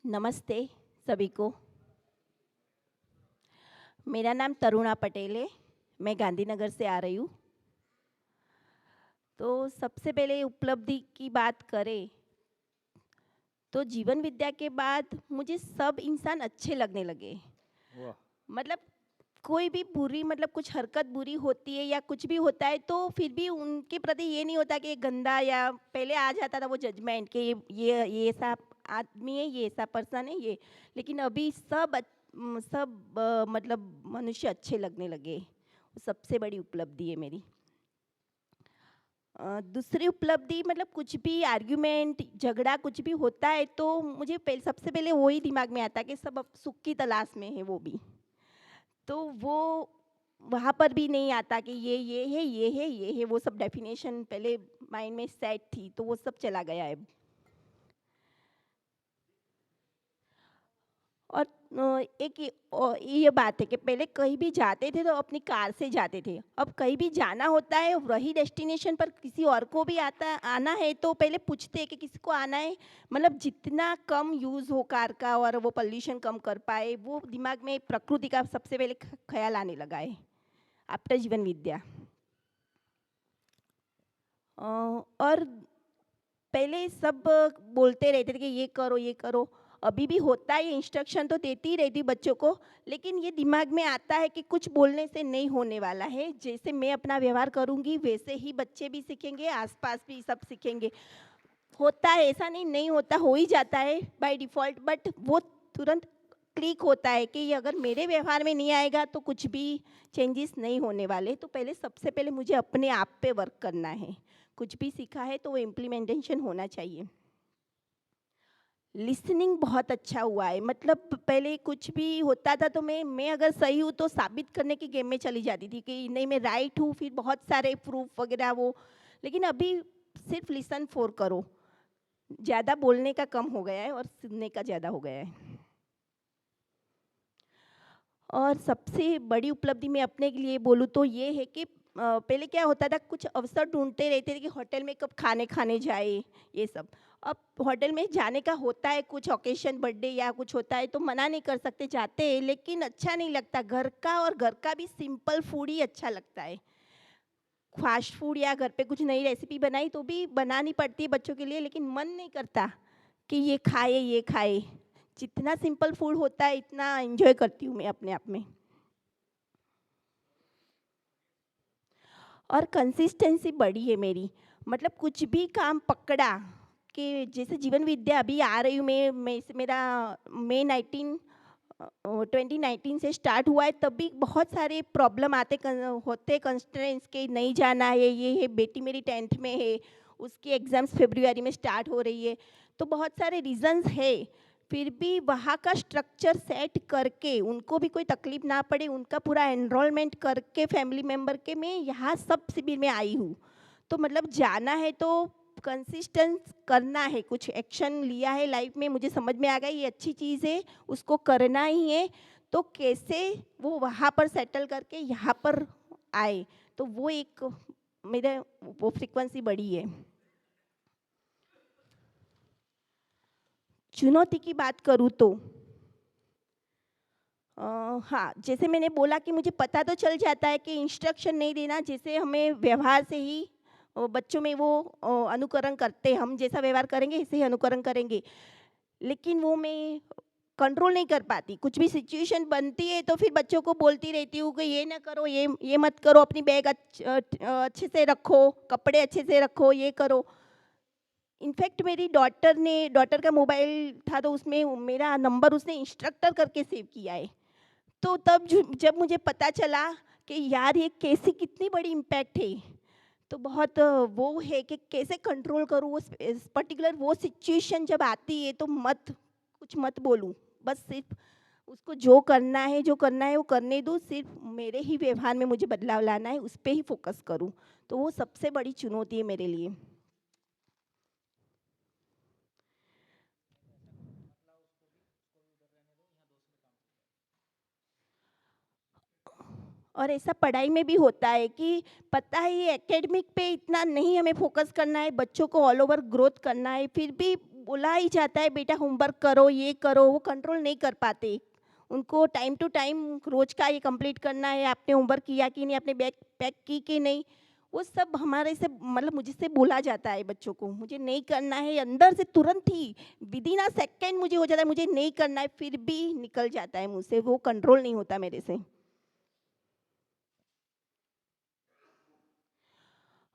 नमस्ते सभी को। मेरा नाम तरुणा पटेल है। मैं गांधीनगर से आ रही हूँ। तो सबसे पहले उपलब्धि की बात करें तो जीवन विद्या के बाद मुझे सब इंसान अच्छे लगने लगे। वाह! मतलब कोई भी बुरी मतलब कुछ हरकत बुरी होती है या कुछ भी होता है तो फिर भी उनके प्रति ये नहीं होता कि ये गंदा, या पहले आ जाता था वो जजमेंट कि ये ऐसा आदमी है, ये ऐसा पर्सन है ये। लेकिन अभी सब मतलब मनुष्य अच्छे लगने लगे। वो सबसे बड़ी उपलब्धि है मेरी। दूसरी उपलब्धि मतलब कुछ भी आर्ग्यूमेंट झगड़ा कुछ भी होता है तो मुझे सबसे पहले वही दिमाग में आता है कि सब अब सुख की तलाश में है वो भी। तो वो वहाँ पर भी नहीं आता कि ये है, ये है, ये है, वो सब डेफिनेशन पहले माइंड में सेट थी तो वो सब चला गया है। और ये बात है कि पहले कहीं भी जाते थे तो अपनी कार से जाते थे। अब कहीं भी जाना होता है वही डेस्टिनेशन पर किसी और को भी आना है तो पहले पूछते हैं कि किसी को आना है। मतलब जितना कम यूज़ हो कार का और वो पोल्यूशन कम कर पाए, वो दिमाग में प्रकृति का सबसे पहले ख्याल आने लगा है आफ्टर जीवन विद्या। और पहले सब बोलते रहते थे कि ये करो ये करो। अभी भी होता है, इंस्ट्रक्शन तो देती ही रहती हूँ बच्चों को। लेकिन ये दिमाग में आता है कि कुछ बोलने से नहीं होने वाला है। जैसे मैं अपना व्यवहार करूँगी वैसे ही बच्चे भी सीखेंगे, आसपास भी सब सीखेंगे। होता है, ऐसा नहीं नहीं होता, हो ही जाता है बाय डिफ़ॉल्ट। बट वो तुरंत क्लिक होता है कि ये अगर मेरे व्यवहार में नहीं आएगा तो कुछ भी चेंजेस नहीं होने वाले। तो पहले सबसे पहले मुझे अपने आप पे वर्क करना है। कुछ भी सीखा है तो वो इम्प्लीमेंटेशन होना चाहिए। लिसनिंग बहुत अच्छा हुआ है। मतलब पहले कुछ भी होता था तो मैं अगर सही हूँ तो साबित करने की गेम में चली जाती थी कि नहीं मैं राइट हूँ, फिर बहुत सारे प्रूफ वगैरह वो। लेकिन अभी सिर्फ लिसन फॉर करो। ज़्यादा बोलने का कम हो गया है और सुनने का ज़्यादा हो गया है। और सबसे बड़ी उपलब्धि मैं अपने के लिए बोलूँ तो ये है कि पहले क्या होता था, कुछ अवसर ढूंढते रहते थे कि होटल में कब खाने खाने जाए, ये सब। अब होटल में जाने का होता है, कुछ ओकेशन बर्थडे या कुछ होता है तो मना नहीं कर सकते, जाते हैं। लेकिन अच्छा नहीं लगता घर का, और घर का भी सिंपल फूड ही अच्छा लगता है। फास्ट फूड या घर पे कुछ नई रेसिपी बनाई तो भी बनानी पड़ती है बच्चों के लिए, लेकिन मन नहीं करता कि ये खाए ये खाए। जितना सिंपल फूड होता है इतना एंजॉय करती हूँ मैं अपने आप में। और कंसिस्टेंसी बढ़ी है मेरी। मतलब कुछ भी काम पकड़ा कि जैसे जीवन विद्या अभी आ रही हूँ मैं मेरा मई 2019 से स्टार्ट हुआ है। तब भी बहुत सारे प्रॉब्लम होते कंस्ट्रेंट्स के, नहीं जाना है, ये है, बेटी मेरी 10th में है, उसकी एग्ज़ाम्स फरवरी में स्टार्ट हो रही है। तो बहुत सारे रीजंस है। फिर भी वहाँ का स्ट्रक्चर सेट करके उनको भी कोई तकलीफ ना पड़े, उनका पूरा एनरोलमेंट करके फैमिली मेम्बर के, मैं यहाँ सब शिविर में आई हूँ। तो मतलब जाना है तो कंसिस्टेंस करना है, कुछ एक्शन लिया है लाइफ में, मुझे समझ में आ गया ये अच्छी चीज़ है, उसको करना ही है। तो कैसे वो वहाँ पर सेटल करके यहाँ पर आए, तो वो एक मेरे वो फ्रीक्वेंसी बढ़ी है। चुनौती की बात करूँ तो हाँ, जैसे मैंने बोला कि मुझे पता तो चल जाता है कि इंस्ट्रक्शन नहीं देना, जैसे हमें व्यवहार से ही बच्चों में वो अनुकरण करते हैं, हम जैसा व्यवहार करेंगे ऐसे ही अनुकरण करेंगे। लेकिन वो मैं कंट्रोल नहीं कर पाती। कुछ भी सिचुएशन बनती है तो फिर बच्चों को बोलती रहती हूँ कि ये ना करो, ये मत करो, अपनी बैग अच्छे से रखो, कपड़े अच्छे से रखो, ये करो। इनफैक्ट मेरी डॉटर का मोबाइल था तो उसमें मेरा नंबर उसने इंस्ट्रक्टर करके सेव किया है। तो तब जब मुझे पता चला कि यार ये कैसी कितनी बड़ी इम्पैक्ट है, तो बहुत वो है कि कैसे कंट्रोल करूँ वो पर्टिकुलर वो सिचुएशन जब आती है तो कुछ मत बोलूँ। बस सिर्फ उसको जो करना है वो करने दूँ, सिर्फ मेरे ही व्यवहार में मुझे बदलाव लाना है, उस पर ही फोकस करूँ। तो वो सबसे बड़ी चुनौती है मेरे लिए। और ऐसा पढ़ाई में भी होता है कि पता है ये एकेडमिक पे इतना नहीं हमें फोकस करना है, बच्चों को ऑल ओवर ग्रोथ करना है। फिर भी बोला ही जाता है बेटा होमवर्क करो, ये करो, वो कंट्रोल नहीं कर पाते। उनको टाइम टू टाइम रोज का ये कंप्लीट करना है, आपने होमवर्क किया कि नहीं, आपने बैग पैक की कि नहीं, वो सब हमारे से मतलब मुझसे बोला जाता है बच्चों को। मुझे नहीं करना है, अंदर से तुरंत ही विदिन अ सेकंड मुझे हो जाता है मुझे नहीं करना है, फिर भी निकल जाता है मुँह से, वो कंट्रोल नहीं होता मेरे से।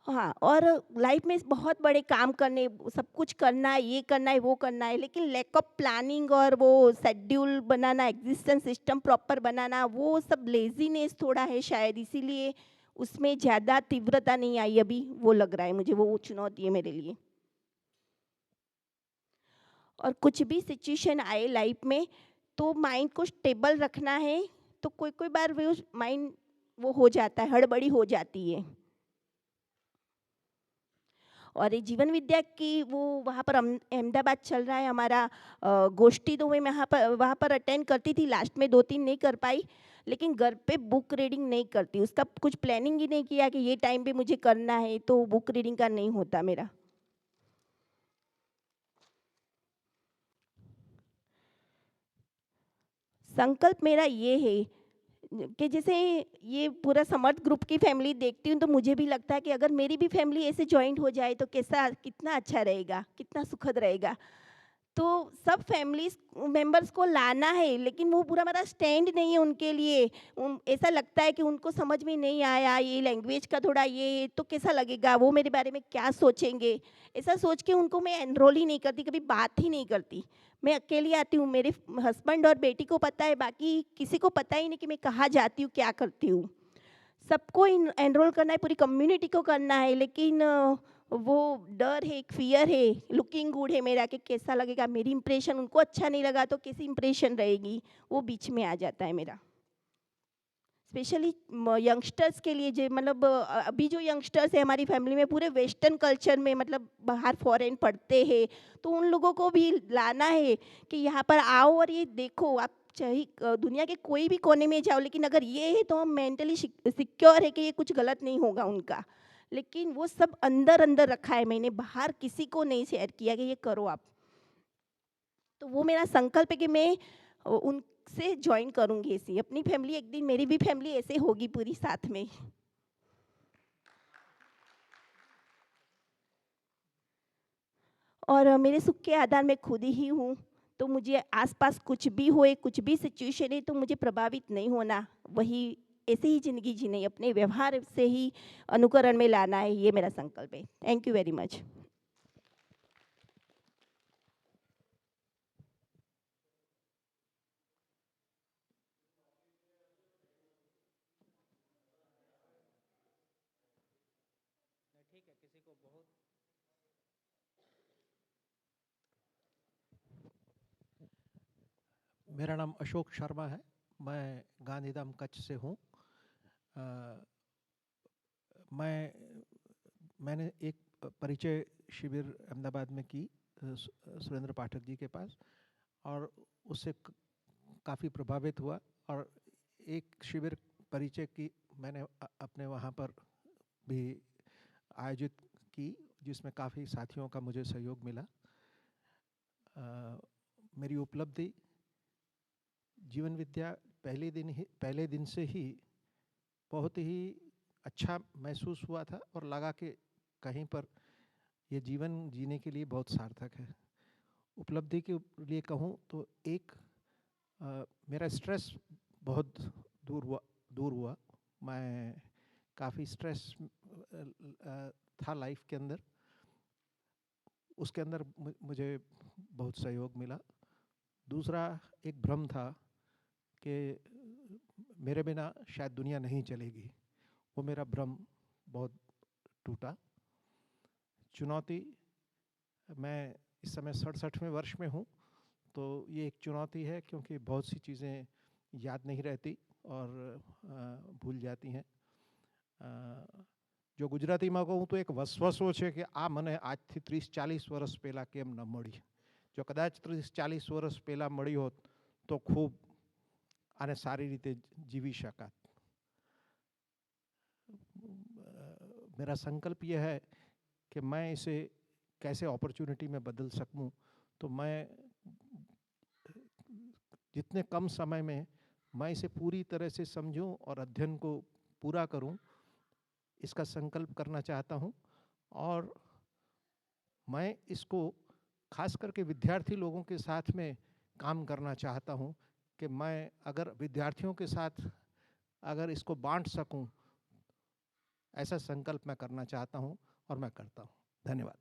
हाँ, और लाइफ में बहुत बड़े काम करने, सब कुछ करना है, ये करना है, वो करना है, लेकिन लैक ऑफ प्लानिंग और वो शेड्यूल बनाना, एग्जिस्टेंस सिस्टम प्रॉपर बनाना, वो सब लेज़ीनेस थोड़ा है शायद, इसीलिए उसमें ज़्यादा तीव्रता नहीं आई अभी, वो लग रहा है मुझे, वो चुनौती है मेरे लिए। और कुछ भी सिचुएशन आए लाइफ में, तो माइंड को स्टेबल रखना है, तो कोई-कोई बार वो माइंड वो हो जाता है, हड़बड़ी हो जाती है। और ये जीवन विद्या की वो वहाँ पर अहमदाबाद चल रहा है हमारा गोष्ठी, तो मैं वहाँ पर अटेंड करती थी, लास्ट में 2-3 नहीं कर पाई, लेकिन घर पे बुक रीडिंग नहीं करती, उसका कुछ प्लानिंग ही नहीं किया कि ये टाइम पे मुझे करना है, तो बुक रीडिंग का नहीं होता मेरा। संकल्प मेरा ये है कि जैसे ये पूरा समर्थ ग्रुप की फैमिली देखती हूँ, तो मुझे भी लगता है कि अगर मेरी भी फैमिली ऐसे जॉइंट हो जाए तो कैसा कितना अच्छा रहेगा, कितना सुखद रहेगा। तो सब फैमिलीज़ मेंबर्स को लाना है, लेकिन वो पूरा मेरा स्टैंड नहीं है उनके लिए। ऐसा लगता है कि उनको समझ में नहीं आया, ये लैंग्वेज का थोड़ा ये तो कैसा लगेगा, वो मेरे बारे में क्या सोचेंगे? ऐसा सोच के उनको मैं एनरोल ही नहीं करती, कभी बात ही नहीं करती। मैं अकेली आती हूँ, मेरे हस्बैंड और बेटी को पता है, बाकी किसी को पता ही नहीं कि मैं कहाँ जाती हूँ, क्या करती हूँ। सबको एनरोल करना है, पूरी कम्युनिटी को करना है, लेकिन वो डर है, एक फ़ियर है, लुकिंग गुड है मेरा कि कैसा लगेगा, मेरी इंप्रेशन उनको अच्छा नहीं लगा तो कैसी इंप्रेशन रहेगी, वो बीच में आ जाता है मेरा। स्पेशली यंगस्टर्स के लिए, जो मतलब अभी जो यंगस्टर्स है हमारी फैमिली में, पूरे वेस्टर्न कल्चर में मतलब बाहर फॉरेन पढ़ते हैं, तो उन लोगों को भी लाना है कि यहाँ पर आओ और ये देखो, आप चाहे दुनिया के कोई भी कोने में जाओ, लेकिन अगर ये है तो हम मेंटली सिक्योर है कि ये कुछ गलत नहीं होगा उनका। लेकिन वो सब अंदर अंदर रखा है मैंने, बाहर किसी को नहीं शेयर किया कि ये करो आप। तो वो मेरा संकल्प है कि मैं उनसे जॉइन करूँगी, ऐसी अपनी फैमिली, एक दिन मेरी भी फैमिली ऐसे होगी पूरी साथ में। और मेरे सुख के आधार मैं खुद ही हूँ, तो मुझे आसपास कुछ भी होए, कुछ भी सिचुएशन है, तो मुझे प्रभावित नहीं होना, वही ऐसे ही ज़िंदगी जीनी है, अपने व्यवहार से ही अनुकरण में लाना है, ये मेरा संकल्प है। Thank you very much. मेरा नाम अशोक शर्मा है। मैं गांधीधाम कच्छ से हूँ। अ, मैंने एक परिचय शिविर अहमदाबाद में की सुरेंद्र पाठक जी के पास, और उससे काफ़ी प्रभावित हुआ। और एक शिविर परिचय की मैंने अपने वहाँ पर भी आयोजित की, जिसमें काफ़ी साथियों का मुझे सहयोग मिला। मेरी उपलब्धि जीवन विद्या पहले दिन से ही बहुत ही अच्छा महसूस हुआ था, और लगा कि कहीं पर ये जीवन जीने के लिए बहुत सार्थक है। उपलब्धि के लिए कहूँ तो एक, मेरा स्ट्रेस बहुत दूर हुआ। मैं काफ़ी स्ट्रेस था लाइफ के अंदर, उसके अंदर मुझे बहुत सहयोग मिला। दूसरा एक भ्रम था कि मेरे बिना शायद दुनिया नहीं चलेगी, वो मेरा भ्रम बहुत टूटा। चुनौती, मैं इस समय 67वें वर्ष में हूँ, तो ये एक चुनौती है, क्योंकि बहुत सी चीज़ें याद नहीं रहती और भूल जाती हैं। जो गुजरातीમાં કહું તો એક વસવસો છે કે આ મને આજથી 30-40 વર્ષ પહેલાં કેમ ન મળી. જો કદાચ 30-40 વર્ષ પહેલાં મળી હોત તો ખૂબ આને સારી રીતે જીવી શકાત. मेरा संकल्प यह है कि मैं इसे कैसे अपॉर्चुनिटी में बदल सकूं, तो मैं जितने कम समय में मैं इसे पूरी तरह से समझूं और अध्ययन को पूरा करूं, इसका संकल्प करना चाहता हूं। और मैं इसको खास करके विद्यार्थी लोगों के साथ में काम करना चाहता हूं कि मैं अगर विद्यार्थियों के साथ अगर इसको बांट सकूं, ऐसा संकल्प मैं करना चाहता हूं और मैं करता हूं। धन्यवाद।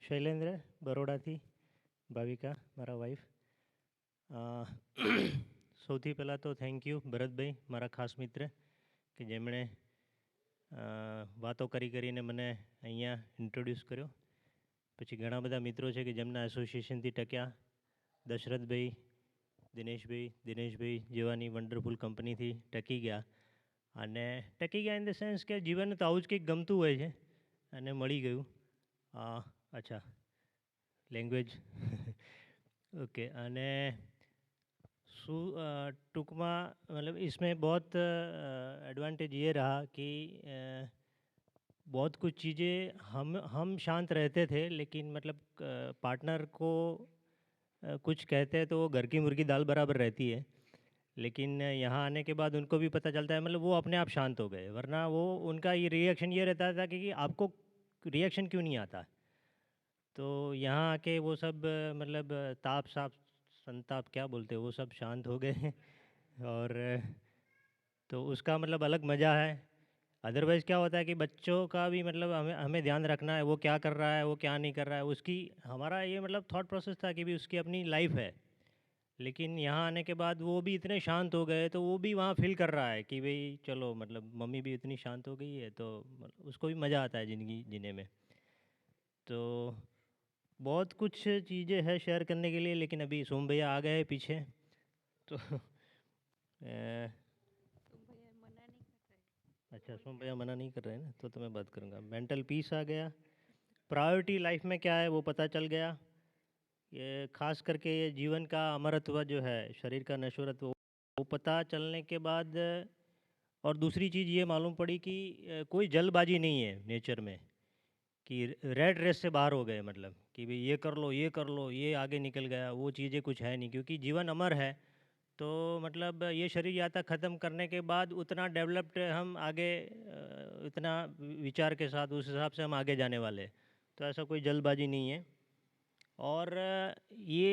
શૈલેન્દ્ર બરોડાથી, ભાવિકા મારા વાઈફ. સૌથી પહેલાં તો થેન્ક યુ ભરતભાઈ, મારા ખાસ મિત્ર, કે જેમણે વાતો કરીને મને અહીંયા ઇન્ટ્રોડ્યુસ કર્યો. પછી ઘણા બધા મિત્રો છે કે જેમના એસોસિએશનથી ટક્યા, દશરથભાઈ, દિનેશભાઈ જેવાની વન્ડરફુલ કંપનીથી ટકી ગયા. અને ટકી ગયા ઇન ધ સેન્સ કે જીવન તો આવું જ કંઈક ગમતું હોય છે અને મળી ગયું. अच्छा, लैंग्वेज ओके. અને શું ટૂંકમાં मतलब इसमें बहुत एडवांटेज ये रहा कि बहुत कुछ चीज़ें हम शांत रहते थे, लेकिन मतलब पार्टनर को कुछ कहते हैं तो वो घर की मुर्गी दाल बराबर रहती है. लेकिन यहाँ आने के बाद उनको भी पता चलता है, मतलब वो अपने आप शांत हो गए. वरना वो उनका ये रिएक्शन ये रहता था कि आपको रिएक्शन क्यों नहीं आता. तो यहाँ आके वो सब मतलब ताप साप संताप क्या बोलते हैं वो सब शांत हो गए. और तो उसका मतलब अलग मज़ा है. अदरवाइज़ क्या होता है कि बच्चों का भी मतलब हमें हमें ध्यान रखना है, वो क्या कर रहा है, वो क्या नहीं कर रहा है, उसकी हमारा ये मतलब थॉट प्रोसेस था कि भी उसकी अपनी लाइफ है. लेकिन यहाँ आने के बाद वो भी इतने शांत हो गए, तो वो भी वहाँ फील कर रहा है कि भाई चलो मतलब मम्मी भी इतनी शांत हो गई है, तो उसको भी मज़ा आता है ज़िंदगी जीने में. तो बहुत कुछ चीज़ें हैं शेयर करने के लिए, लेकिन अभी सोम भैया आ गए पीछे. तो अच्छा, सोम भैया मना नहीं कर रहे हैं ना, तो मैं बात करूँगा. मेंटल पीस आ गया, प्रायोरिटी लाइफ में क्या है वो पता चल गया. ये खास करके ये जीवन का अमरत्व जो है, शरीर का नश्वरत्व, वो पता चलने के बाद और दूसरी चीज़ ये मालूम पड़ी कि कोई जल्दबाजी नहीं है नेचर में, कि रेड रेस से बाहर हो गए. मतलब कि भाई ये कर लो, ये कर लो, ये आगे निकल गया, वो चीज़ें कुछ है नहीं, क्योंकि जीवन अमर है. तो मतलब ये शरीर यात्रा ख़त्म करने के बाद उतना डेवलप्ड हम आगे इतना विचार के साथ उस हिसाब से हम आगे जाने वाले. तो ऐसा कोई जल्दबाजी नहीं है. और ये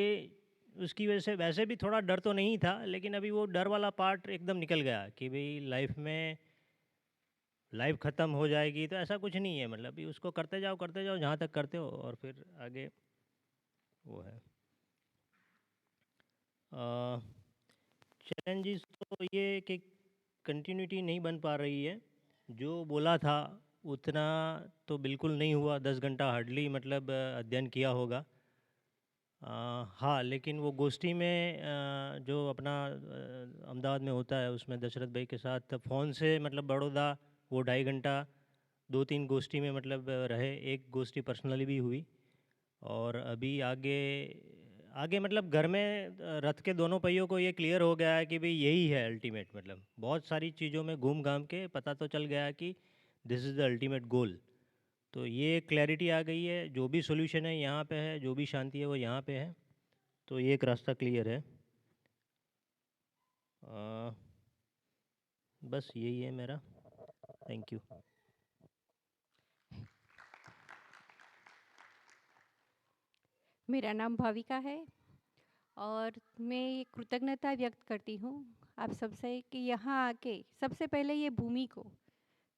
उसकी वजह से वैसे भी थोड़ा डर तो नहीं था, लेकिन अभी वो डर वाला पार्ट एकदम निकल गया कि भाई लाइफ में लाइफ ख़त्म हो जाएगी, तो ऐसा कुछ नहीं है. मतलब अभी उसको करते जाओ जहाँ तक करते हो, और फिर आगे वो है. चैलेंजेस तो ये कि कंटिन्यूटी नहीं बन पा रही है. जो बोला था उतना तो बिल्कुल नहीं हुआ. 10 घंटा हार्डली मतलब अध्ययन किया होगा. हाँ, लेकिन वो गोष्ठी में जो अपना अहमदाबाद में होता है, उसमें दशरथ भाई के साथ फ़ोन से मतलब बड़ौदा वो 2.5 घंटा 2-3 गोष्ठी में मतलब रहे. एक गोष्ठी पर्सनली भी हुई. और अभी आगे आगे मतलब घर में रथ के दोनों पहियों को ये क्लियर हो गया है कि भाई यही है अल्टीमेट. मतलब बहुत सारी चीज़ों में घूम घाम के पता तो चल गया है कि this is the ultimate goal. तो ये क्लैरिटी आ गई है. जो भी सोल्यूशन है यहाँ पे है, जो भी शांति है वो यहाँ पे है. तो ये एक रास्ता क्लियर है. बस यही है मेरा. Thank you. मेरा नाम भाविका है और मैं ये कृतज्ञता व्यक्त करती हूँ आप सबसे कि यहाँ आके सबसे पहले ये भूमि को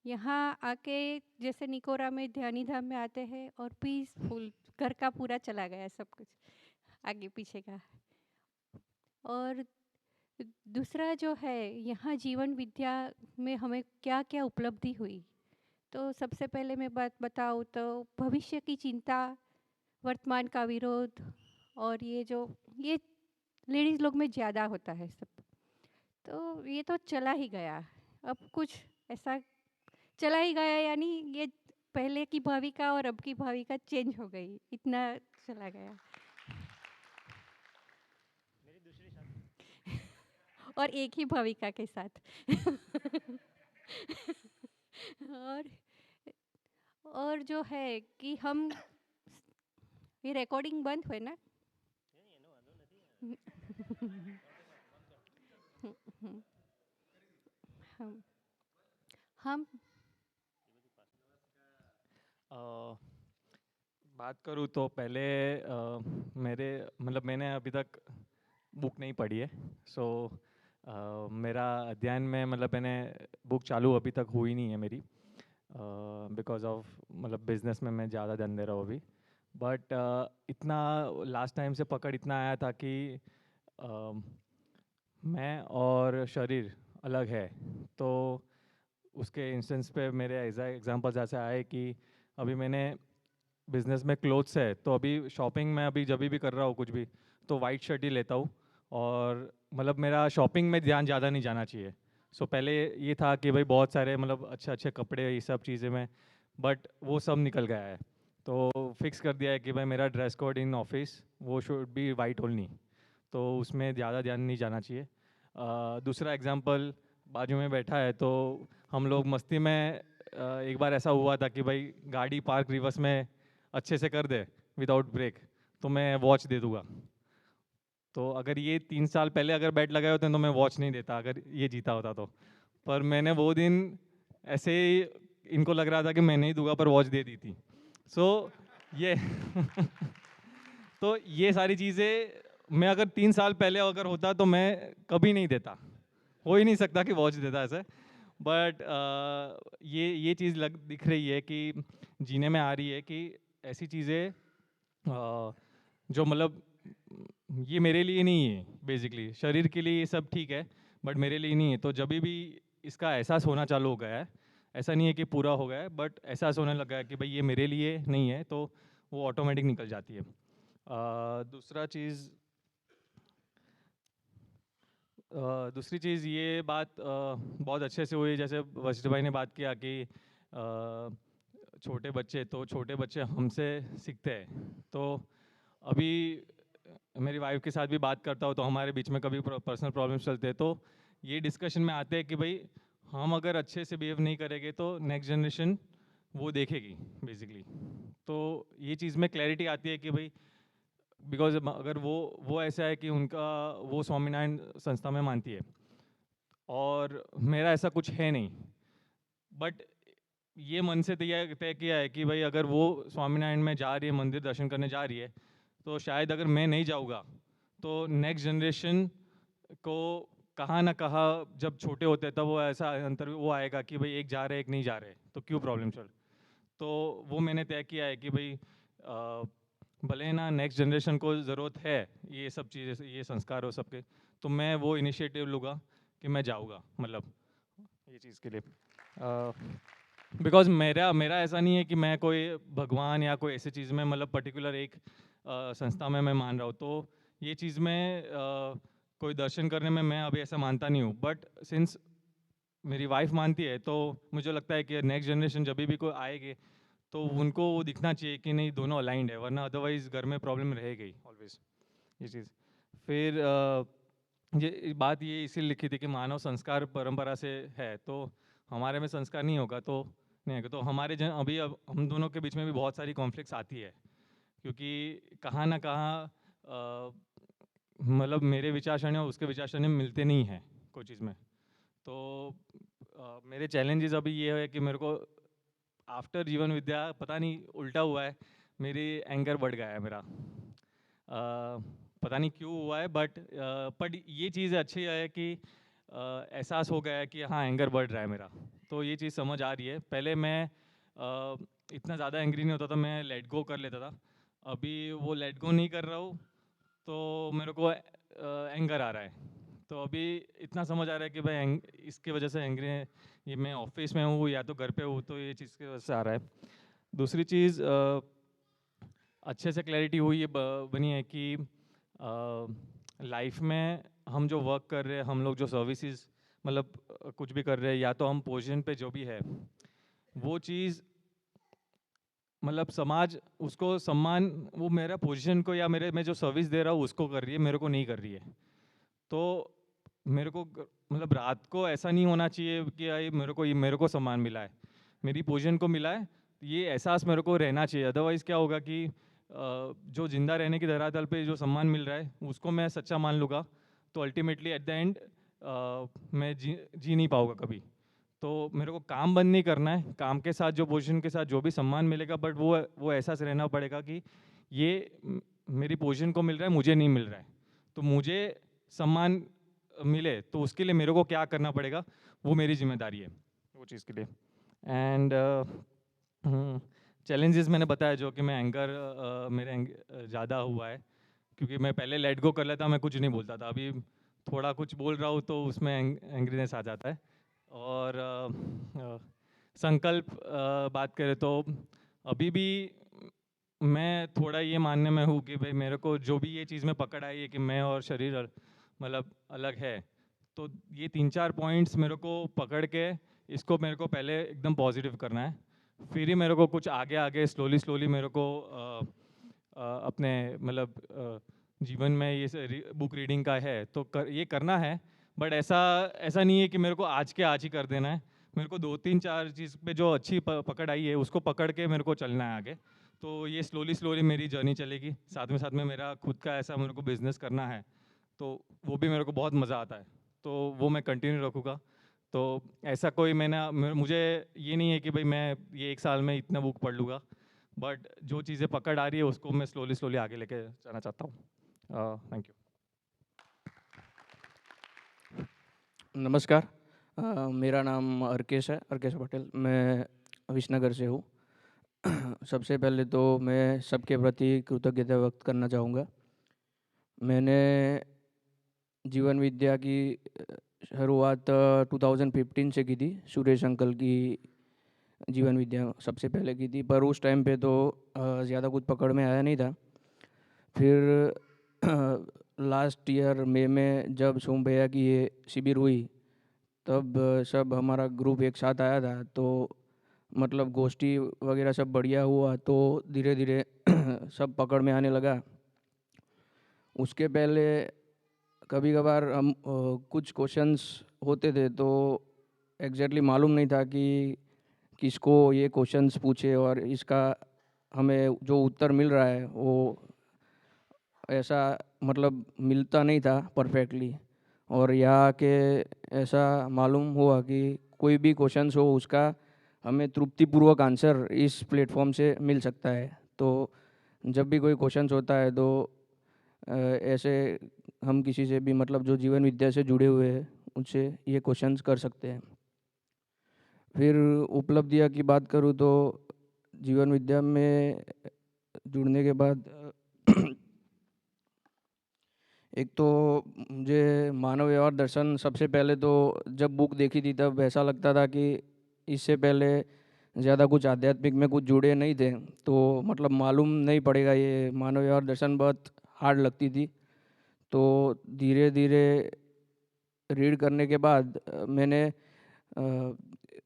यहाँ आके जैसे निकोरा में ध्यानी धाम में आते हैं और पीसफुल घर का पूरा चला गया सब कुछ आगे पीछे का. और दूसरा जो है यहाँ जीवन विद्या में हमें क्या क्या उपलब्धि हुई, तो सबसे पहले मैं बात बताऊँ तो भविष्य की चिंता, वर्तमान का विरोध, और ये लेडीज़ लोग में ज़्यादा होता है सब, तो ये तो चला ही गया. अब कुछ ऐसा चला ही गया, यानी ये पहले की भाविका और अब की भाविका चेंज हो गई, इतना चला गया। और एक ही भाविका के साथ। और और जो है कि हम, ये रिकॉर्डिंग बंद हुए ना? हम हम अ, बात करूँ तो पहले मेरे मतलब मैंने अभी तक बुक नहीं पढ़ी है। सो मेरा अध्ययन में मतलब मैंने बुक चालू अभी तक हुई नहीं है मेरी, बिकॉज ऑफ मतलब बिजनेस में मैं ज़्यादा ध्यान दे रहा हूँ अभी। बट इतना लास्ट टाइम से पकड़ इतना आया था कि अ, मैं और शरीर अलग है। तो उसके इंस्टेंस पे मेरे एग्जांपल्स ऐसे आए कि अभी मैंने बिजनेस में क्लोथ्स है, तो अभी शॉपिंग में अभी जब भी कर रहा हूँ कुछ भी, तो वाइट शर्ट ही लेता हूँ। और मतलब मेरा शॉपिंग में ध्यान ज़्यादा नहीं जाना चाहिए। सो पहले ये था कि भाई बहुत सारे मतलब अच्छे अच्छे कपड़े ये सब चीज़ें में, बट वो सब निकल गया है। तो फिक्स कर दिया है कि भाई मेरा ड्रेस कोड इन ऑफिस वो शुड बी वाइट ओनली, तो उसमें ज़्यादा ध्यान नहीं जाना चाहिए। दूसरा एग्जांपल, बाजू में बैठा है तो हम लोग मस्ती में एक बार ऐसा हुआ था कि भाई गाड़ी पार्क रिवर्स में अच्छे से कर दे विदाउट ब्रेक, तो मैं वॉच दे दूंगा। तो अगर ये 3 साल पहले अगर बैट लगाए होते तो मैं वॉच नहीं देता अगर ये जीता होता तो। पर मैंने वो दिन ऐसे ही, इनको लग रहा था कि मैं नहीं दूंगा पर वॉच दे दी थी। सो ये तो ये सारी चीज़ें मैं अगर 3 साल पहले अगर होता तो मैं कभी नहीं देता, हो ही नहीं सकता कि वॉच देता ऐसे। बट ये चीज़ लग दिख रही है कि जीने में आ रही है कि ऐसी चीज़ें जो मतलब ये मेरे लिए नहीं है। बेसिकली शरीर के लिए ये सब ठीक है, बट मेरे लिए नहीं है। तो जब भी इसका एहसास होना चालू हो गया है, ऐसा नहीं है कि पूरा हो गया है, बट एहसास होने लगा है कि भाई ये मेरे लिए नहीं है, तो वो ऑटोमेटिक निकल जाती है। दूसरी चीज़ ये बात बहुत अच्छे से हुई, जैसे वशिष्ठ भाई ने बात किया कि छोटे बच्चे हमसे सीखते हैं। तो अभी मेरी वाइफ के साथ भी बात करता हूँ तो हमारे बीच में कभी पर्सनल प्रॉब्लम्स चलते हैं, तो ये डिस्कशन में आते हैं कि भाई हम अगर अच्छे से बिहेव नहीं करेंगे तो नेक्स्ट जनरेशन वो देखेगी बेसिकली। तो ये चीज़ में क्लैरिटी आती है कि भाई बिकॉज अगर वो ऐसा है कि उनका वो स्वामीनारायण संस्था में मानती है और मेरा ऐसा कुछ है नहीं, बट ये मन से तय किया है कि भाई अगर वो स्वामीनारायण में जा रही है, मंदिर दर्शन करने जा रही है, तो शायद अगर मैं नहीं जाऊँगा तो नेक्स्ट जनरेशन को कहाँ ना कहाँ जब छोटे होते हैं तब वो ऐसा अंतर वो आएगा कि भाई एक जा रहे एक नहीं जा रहे, तो क्यों प्रॉब्लम चल। तो वो मैंने तय किया है कि भाई भले ना नेक्स्ट जनरेशन को ज़रूरत है ये सब चीज़ें, ये संस्कार हो सबके, तो मैं वो इनिशिएटिव लूँगा कि मैं जाऊँगा मतलब ये चीज़ के लिए। बिकॉज मेरा मेरा ऐसा नहीं है कि मैं कोई भगवान या कोई ऐसी चीज़ में मतलब पर्टिकुलर एक संस्था में मैं मान रहा हूँ, तो ये चीज़ में कोई दर्शन करने में मैं अभी ऐसा मानता नहीं हूँ। बट सिंस मेरी वाइफ मानती है तो मुझे लगता है कि नेक्स्ट जनरेशन जब भी कोई आएगी तो उनको वो दिखना चाहिए कि नहीं दोनों अलाइंड है, वरना अदरवाइज घर में प्रॉब्लम रहेगी ऑलवेज ये चीज़। फिर ये बात ये इसीलिए लिखी थी कि मानव संस्कार परंपरा से है, तो हमारे में संस्कार नहीं होगा तो नहीं होगा, तो हमारे अभी अब हम दोनों के बीच में भी बहुत सारी कॉन्फ्लिक्ट्स आती है, क्योंकि कहाँ ना कहाँ मतलब मेरे विचार सरणी और उसके विचार सरणी मिलते नहीं हैं कोई चीज़ में। तो मेरे चैलेंजेस अभी ये है कि मेरे को आफ्टर जीवन विद्या पता नहीं उल्टा हुआ है, मेरी एंगर बढ़ गया है मेरा। पता नहीं क्यों हुआ है, बट ये चीज़ अच्छी है कि एहसास हो गया है कि हाँ एंगर बढ़ रहा है मेरा, तो ये चीज़ समझ आ रही है। पहले मैं इतना ज़्यादा एंग्री नहीं होता था, मैं लेट गो कर लेता था। अभी वो लेट गो नहीं कर रहा हूँ तो मेरे को एंगर आ रहा है। तो अभी इतना समझ आ रहा है कि भाई इसकी वजह से एंग्री है, ये मैं ऑफिस में हूँ या तो घर पे हूँ, तो ये चीज़ की वजह से आ रहा है। दूसरी चीज़ अच्छे से क्लैरिटी हुई ये बनी है कि लाइफ में हम जो वर्क कर रहे हैं, हम लोग जो सर्विसेज मतलब कुछ भी कर रहे हैं, या तो हम पोजीशन पे जो भी है वो चीज़ मतलब समाज उसको सम्मान, वो मेरा पोजीशन को या मैं जो सर्विस दे रहा हूँ उसको कर रही है, मेरे को नहीं कर रही है। तो मेरे को मतलब रात को ऐसा नहीं होना चाहिए कि यार मेरे को सम्मान मिला है, मेरी पोजीशन को मिला है, ये एहसास मेरे को रहना चाहिए। अदरवाइज़ क्या होगा कि जो जिंदा रहने की धरातल पे जो सम्मान मिल रहा है उसको मैं सच्चा मान लूँगा, तो अल्टीमेटली एट द एंड मैं जी नहीं पाऊँगा कभी। तो मेरे को काम बंद नहीं करना है, काम के साथ जो पोजीशन के साथ जो भी सम्मान मिलेगा, बट वो एहसास रहना पड़ेगा कि ये मेरी पोजीशन को मिल रहा है, मुझे नहीं मिल रहा है। तो मुझे सम्मान मिले तो उसके लिए मेरे को क्या करना पड़ेगा, वो मेरी जिम्मेदारी है वो चीज़ के लिए। एंड चैलेंजेस मैंने बताया, जो कि मैं मेरे ज़्यादा हुआ है, क्योंकि मैं पहले लेट गो कर लेता, मैं कुछ नहीं बोलता था, अभी थोड़ा कुछ बोल रहा हूँ तो उसमें एंग्रीनेस आ जाता है। और संकल्प बात करें तो अभी भी मैं थोड़ा ये मानने में हूँ कि भाई मेरे को जो भी ये चीज़ में पकड़ आई है कि मैं और शरीर मतलब अलग है, तो ये 3-4 पॉइंट्स मेरे को पकड़ के इसको मेरे को पहले एकदम पॉजिटिव करना है, फिर ही मेरे को कुछ आगे आगे स्लोली मेरे को अपने मतलब जीवन में ये बुक रीडिंग का है तो ये करना है। बट ऐसा नहीं है कि मेरे को आज के आज ही कर देना है, मेरे को 2-3-4 चीज़ पे जो अच्छी पकड़ आई है उसको पकड़ के मेरे को चलना है आगे। तो ये स्लोली मेरी जर्नी चलेगी, साथ में मेरा खुद का ऐसा मेरे को बिजनेस करना है, तो वो भी मेरे को बहुत मज़ा आता है, तो वो मैं कंटिन्यू रखूँगा। तो ऐसा कोई मुझे ये नहीं है कि भाई मैं ये 1 साल में इतना बुक पढ़ लूँगा, बट जो चीज़ें पकड़ आ रही है उसको मैं स्लोली आगे लेके जाना चाहता हूँ। Thank you. नमस्कार। मेरा नाम अर्केश है, अर्केश पटेल। मैं विसनगर से हूँ। सबसे पहले तो मैं सबके प्रति कृतज्ञता व्यक्त करना चाहूँगा। मैंने जीवन विद्या की शुरुआत 2015 से की थी। सुरेश अंकल की जीवन विद्या सबसे पहले की थी, पर उस टाइम पे तो ज़्यादा कुछ पकड़ में आया नहीं था। फिर लास्ट ईयर मई में जब सोम भैया की ये शिविर हुई, तब सब हमारा ग्रुप एक साथ आया था, तो मतलब गोष्ठी वगैरह सब बढ़िया हुआ, तो धीरे धीरे सब पकड़ में आने लगा। उसके पहले कभी कभार हम कुछ क्वेश्चंस होते थे तो एग्जैक्टली मालूम नहीं था कि किसको ये क्वेश्चंस पूछे और इसका हमें जो उत्तर मिल रहा है वो ऐसा मतलब मिलता नहीं था परफेक्टली। और यहाँ के ऐसा मालूम हुआ कि कोई भी क्वेश्चंस हो उसका हमें तृप्तिपूर्वक आंसर इस प्लेटफॉर्म से मिल सकता है। तो जब भी कोई क्वेश्चंस होता है तो ऐसे हम किसी से भी मतलब जो जीवन विद्या से जुड़े हुए हैं उनसे ये क्वेश्चंस कर सकते हैं। फिर उपलब्धियाँ की बात करूँ तो जीवन विद्या में जुड़ने के बाद एक तो मुझे मानव व्यवहार दर्शन सबसे पहले तो जब बुक देखी थी तब ऐसा लगता था कि इससे पहले ज़्यादा कुछ आध्यात्मिक में कुछ जुड़े नहीं थे, तो मतलब मालूम नहीं पड़ेगा, ये मानव व्यवहार दर्शन बहुत हार्ड लगती थी। तो धीरे धीरे रीड करने के बाद मैंने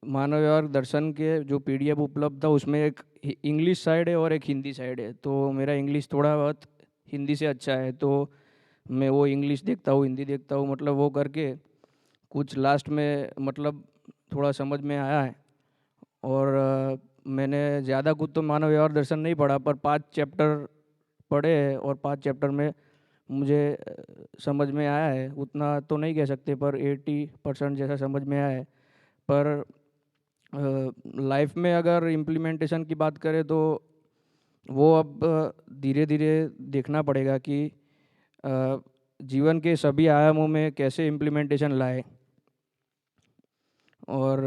मानव व्यवहार दर्शन के जो पीडीएफ उपलब्ध था उसमें एक इंग्लिश साइड है और एक हिंदी साइड है। तो मेरा इंग्लिश थोड़ा बहुत हिंदी से अच्छा है, तो मैं वो इंग्लिश देखता हूँ, हिंदी देखता हूँ, मतलब वो करके कुछ लास्ट में मतलब थोड़ा समझ में आया है। और मैंने ज़्यादा कुछ तो मानव व्यवहार दर्शन नहीं पढ़ा, पर 5 चैप्टर पढ़े हैं और 5 चैप्टर में मुझे समझ में आया है। उतना तो नहीं कह सकते पर 80% जैसा समझ में आया है। पर लाइफ में अगर इम्प्लीमेंटेशन की बात करें तो वो अब धीरे धीरे देखना पड़ेगा कि जीवन के सभी आयामों में कैसे इम्प्लीमेंटेशन लाए। और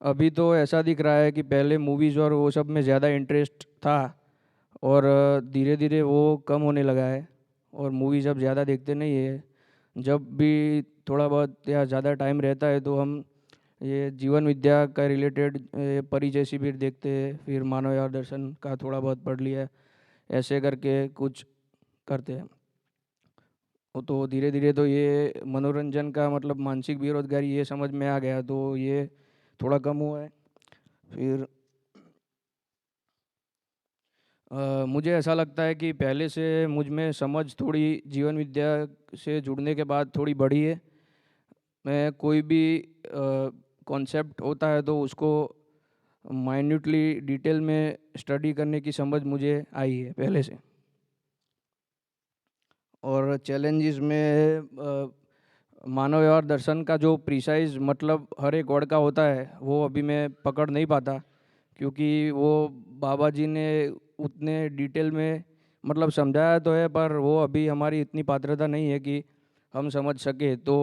अभी तो ऐसा दिख रहा है कि पहले मूवीज़ और वो सब में ज़्यादा इंटरेस्ट था और धीरे धीरे वो कम होने लगा है और मूवीज़ अब ज़्यादा देखते नहीं है। जब भी थोड़ा बहुत या ज़्यादा टाइम रहता है तो हम ये जीवन विद्या का रिलेटेड परिचय शिविर देखते हैं, फिर मानव व्यवहार दर्शन का थोड़ा बहुत पढ़ लिया, ऐसे करके कुछ करते हैं। वो तो धीरे धीरे तो ये मनोरंजन का मतलब मानसिक बेरोजगारी ये समझ में आ गया, तो ये थोड़ा कम हुआ है। फिर मुझे ऐसा लगता है कि पहले से मुझ में समझ थोड़ी जीवन विद्या से जुड़ने के बाद थोड़ी बढ़ी है। मैं कोई भी कॉन्सेप्ट होता है तो उसको माइन्यूटली डिटेल में स्टडी करने की समझ मुझे आई है पहले से। और चैलेंजेस में मानव व्यवहार दर्शन का जो प्रिसाइज मतलब हर एक वर्ड का होता है वो अभी मैं पकड़ नहीं पाता, क्योंकि वो बाबा जी ने उतने डिटेल में मतलब समझाया तो है, पर वो अभी हमारी इतनी पात्रता नहीं है कि हम समझ सके। तो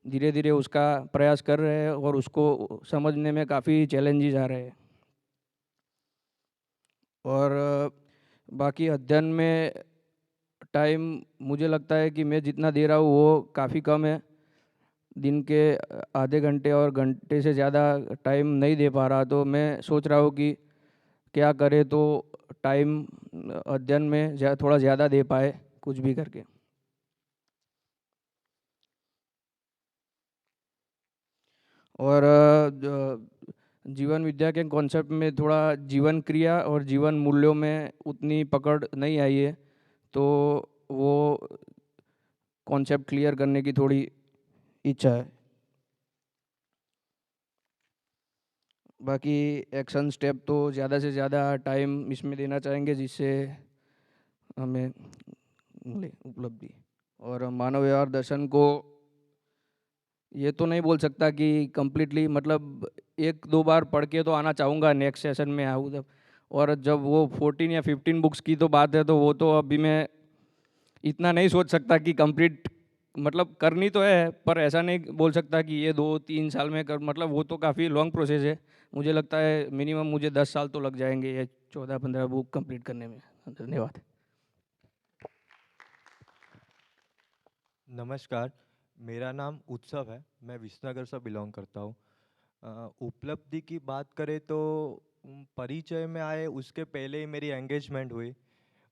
धीरे धीरे उसका प्रयास कर रहे हैं और उसको समझने में काफ़ी चैलेंजेस आ रहे हैं। और बाकी अध्ययन में टाइम मुझे लगता है कि मैं जितना दे रहा हूँ वो काफ़ी कम है। दिन के आधे घंटे और घंटे से ज़्यादा टाइम नहीं दे पा रहा, तो मैं सोच रहा हूँ कि क्या करे तो टाइम अध्ययन में थोड़ा ज़्यादा दे पाए कुछ भी करके। और जीवन विद्या के कॉन्सेप्ट में थोड़ा जीवन क्रिया और जीवन मूल्यों में उतनी पकड़ नहीं आई है, तो वो कॉन्सेप्ट क्लियर करने की थोड़ी इच्छा है। बाकी एक्शन स्टेप तो ज़्यादा से ज़्यादा टाइम इसमें देना चाहेंगे जिससे हमें मिले उपलब्धि। और मानव व्यवहार दर्शन को ये तो नहीं बोल सकता कि कम्प्लीटली मतलब एक दो बार पढ़ के तो आना चाहूँगा, नेक्स्ट सेशन में आऊँ तब। और जब वो 14 या 15 बुक्स की तो बात है, तो वो तो अभी मैं इतना नहीं सोच सकता कि कंप्लीट मतलब करनी तो है, पर ऐसा नहीं बोल सकता कि ये 2-3 साल में कर, मतलब वो तो काफ़ी लॉन्ग प्रोसेस है। मुझे लगता है मिनिमम मुझे 10 साल तो लग जाएंगे ये 14-15 बुक कंप्लीट करने में। धन्यवाद। नमस्कार, मेरा नाम उत्सव है। मैं विसनगर से बिलोंग करता हूँ। उपलब्धि की बात करें तो परिचय में आए उसके पहले ही मेरी एंगेजमेंट हुई,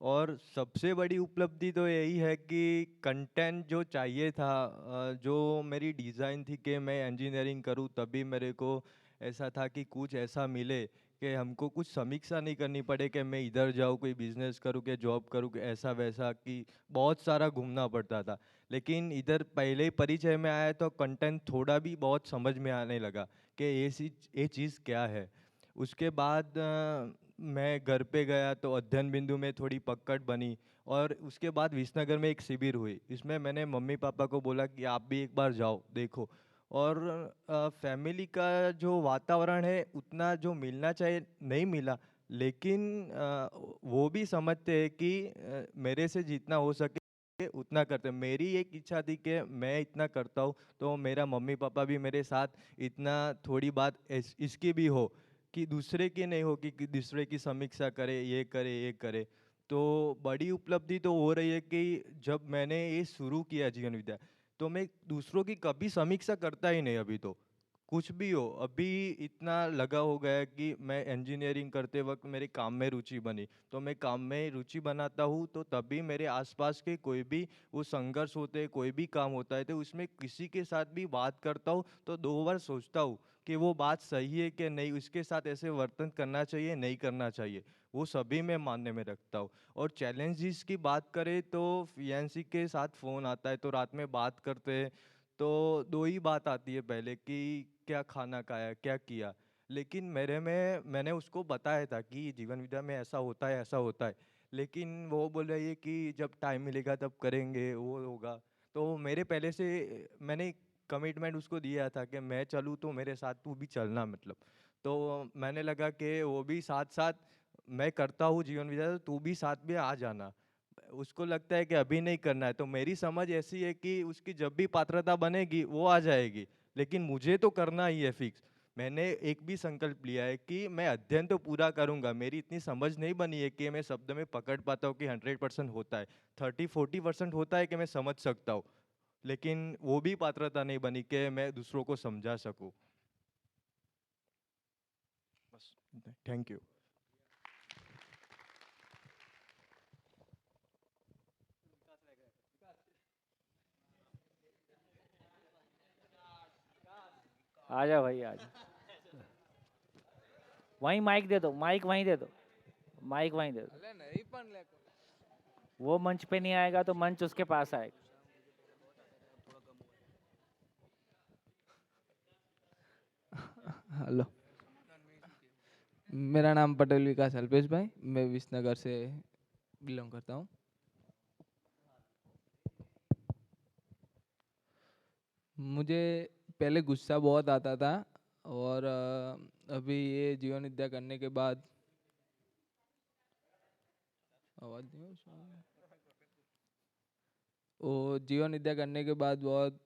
और सबसे बड़ी उपलब्धि तो यही है कि कंटेंट जो चाहिए था, जो मेरी डिज़ाइन थी कि मैं इंजीनियरिंग करूँ, तभी मेरे को ऐसा था कि कुछ ऐसा मिले कि हमको कुछ समीक्षा नहीं करनी पड़े कि मैं इधर जाऊँ, कोई बिजनेस करूँ कि जॉब करूँ कि ऐसा वैसा, कि बहुत सारा घूमना पड़ता था। लेकिन इधर पहले ही परिचय में आया तो कंटेंट थोड़ा भी बहुत समझ में आने लगा कि ये चीज़ क्या है। उसके बाद मैं घर पे गया तो अध्ययन बिंदु में थोड़ी पकड़ बनी, और उसके बाद विसनगर में एक शिविर हुई। इसमें मैंने मम्मी पापा को बोला कि आप भी एक बार जाओ देखो। और फैमिली का जो वातावरण है उतना जो मिलना चाहिए नहीं मिला, लेकिन वो भी समझते हैं कि मेरे से जितना हो सके उतना करते हैं। मेरी एक इच्छा थी कि मैं इतना करता हूँ तो मेरा मम्मी पापा भी मेरे साथ इतना थोड़ी बात इसकी भी हो कि दूसरे की नहीं हो कि दूसरे की समीक्षा करे, ये करे। तो बड़ी उपलब्धि तो हो रही है कि जब मैंने ये शुरू किया जीवन विद्या, तो मैं दूसरों की कभी समीक्षा करता ही नहीं। अभी तो कुछ भी हो, अभी इतना लगा हो गया है कि मैं इंजीनियरिंग करते वक्त मेरे काम में रुचि बनी, तो मैं काम में रुचि बनाता हूँ तो तभी मेरे आसपास के कोई भी वो संघर्ष होते हैं, कोई भी काम होता है, तो उसमें किसी के साथ भी बात करता हूँ तो 2 बार सोचता हूँ कि वो बात सही है कि नहीं, उसके साथ ऐसे वर्तन करना चाहिए नहीं करना चाहिए, वो सभी मैं मानने में रखता हूँ। और चैलेंजेस की बात करें तो फियांसी के साथ फ़ोन आता है तो रात में बात करते हैं, तो दो ही बात आती है पहले कि क्या खाना खाया, क्या किया। लेकिन मैंने उसको बताया था कि जीवन विद्या में ऐसा होता है, ऐसा होता है। लेकिन वो बोल रही है कि जब टाइम मिलेगा तब करेंगे, वो होगा। तो मेरे पहले से मैंने कमिटमेंट उसको दिया था कि मैं चलूँ तो मेरे साथ तू भी चलना, मतलब। तो मैंने लगा कि वो भी साथ साथ मैं करता हूँ जीवन विद्या, तो तू भी साथ में आ जाना। उसको लगता है कि अभी नहीं करना है, तो मेरी समझ ऐसी है कि उसकी जब भी पात्रता बनेगी वो आ जाएगी, लेकिन मुझे तो करना ही है फिक्स। मैंने एक भी संकल्प लिया है कि मैं अध्ययन तो पूरा करूंगा। मेरी इतनी समझ नहीं बनी है कि मैं शब्द में पकड़ पाता हूँ कि 100% होता है, 30-40% होता है कि मैं समझ सकता हूँ, लेकिन वो भी पात्रता नहीं बनी कि मैं दूसरों को समझा सकूँ। बस, थैंक यू। आ जा भाई आ जा। वहीं माइक दे दो, माइक वहीं दे दो, माइक वहीं दे दो। वो मंच पे नहीं आएगा तो मंच उसके पास आएगा। हेलो, मेरा नाम पटेल विकास अल्पेश भाई, मैं विसनगर से बिलोंग करता हूँ। मुझे पहले गुस्सा बहुत आता था और अभी ये जीवन विद्या करने के बाद आवाज नहीं है उसमें। वो जीवन विद्या करने के बाद बहुत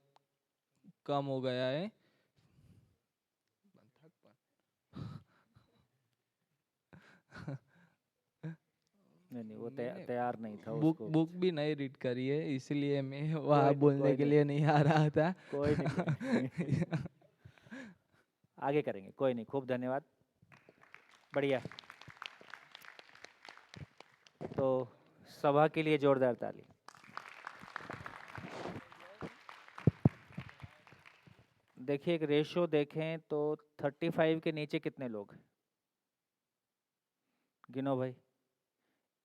कम हो गया है। नहीं वो तैयार नहीं था बुक उसको। बुक भी नहीं रीड करी है, इसलिए मैं कोई वहाँ नहीं, बोलने कोई के नहीं। लिए नहीं आ रहा था। कोई नहीं। आगे करेंगे, कोई नहीं। खूब धन्यवाद, बढ़िया। तो सभा के लिए जोरदार ताली। देखिए एक रेशो देखें तो 35 के नीचे कितने लोग हैं? गिनो भाई।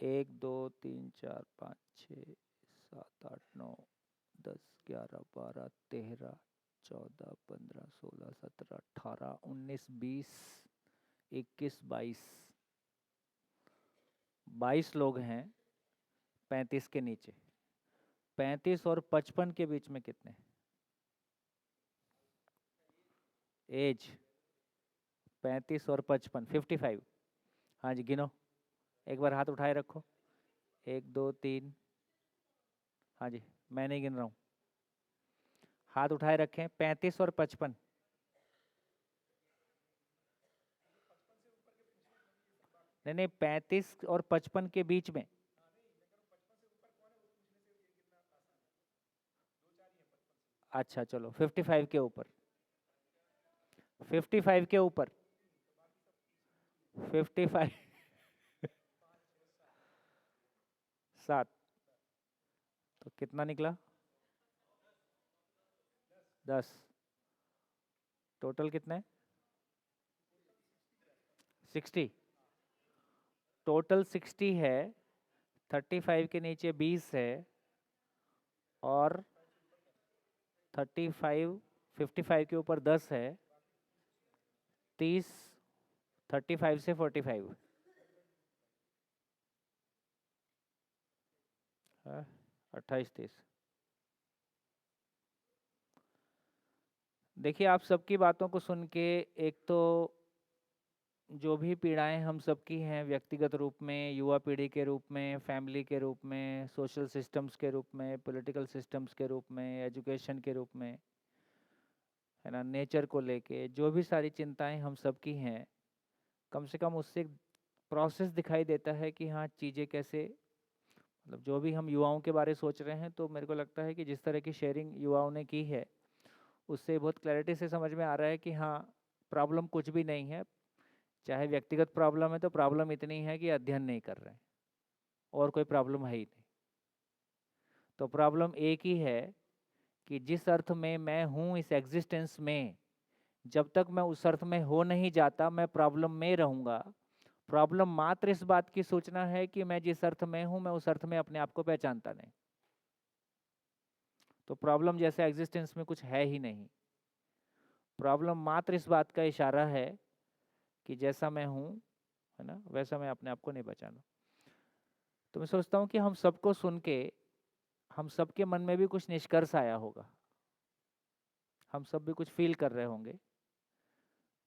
1 2 3 4 5 6 7 8 9 10 11 12 13 14 15 16 17 18 19 20 21 22 लोग हैं 35 के नीचे। 35 और 55 के बीच में कितने? एज 35 और 55, 55। हाँ जी गिनो, एक बार हाथ उठाए रखो। 1 2 3। हाँ जी, मैं नहीं गिन रहा हूँ, हाथ उठाए रखें। 35 और 55। नहीं 35 और 55 के बीच में। अच्छा चलो 55 के ऊपर, 55 के ऊपर, 55 7। तो कितना निकला? 10। टोटल कितना है? 60। टोटल 60 है। 35 के नीचे 20 है और 35 55 के ऊपर 10 है। 30 35 से 45 28 30। देखिए आप सबकी बातों को सुन के, एक तो जो भी पीड़ाएं हम सबकी हैं व्यक्तिगत रूप में, युवा पीढ़ी के रूप में, फैमिली के रूप में, सोशल सिस्टम्स के रूप में, पॉलिटिकल सिस्टम्स के रूप में, एजुकेशन के रूप में, है ना, नेचर को लेके जो भी सारी चिंताएं हम सबकी हैं, कम से कम उससे एक प्रोसेस दिखाई देता है कि हाँ चीज़ें कैसे, मतलब जो भी हम युवाओं के बारे सोच रहे हैं, तो मेरे को लगता है कि जिस तरह की शेयरिंग युवाओं ने की है उससे बहुत क्लैरिटी से समझ में आ रहा है कि हाँ प्रॉब्लम कुछ भी नहीं है। चाहे व्यक्तिगत प्रॉब्लम है तो प्रॉब्लम इतनी है कि अध्ययन नहीं कर रहे हैं, और कोई प्रॉब्लम है ही नहीं। तो प्रॉब्लम एक ही है कि जिस अर्थ में मैं हूँ इस एग्जिस्टेंस में, जब तक मैं उस अर्थ में हो नहीं जाता मैं प्रॉब्लम में रहूँगा। प्रॉब्लम मात्र इस बात की सूचना है कि मैं जिस अर्थ में हूँ मैं उस अर्थ में अपने आप को पहचानता नहीं। तो प्रॉब्लम जैसे एग्जिस्टेंस में कुछ है ही नहीं। प्रॉब्लम मात्र इस बात का इशारा है कि जैसा मैं हूँ, है ना, वैसा मैं अपने आप को नहीं पहचाना। तो मैं सोचता हूँ कि हम सबको सुन के हम सबके मन में भी कुछ निष्कर्ष आया होगा, हम सब भी कुछ फील कर रहे होंगे।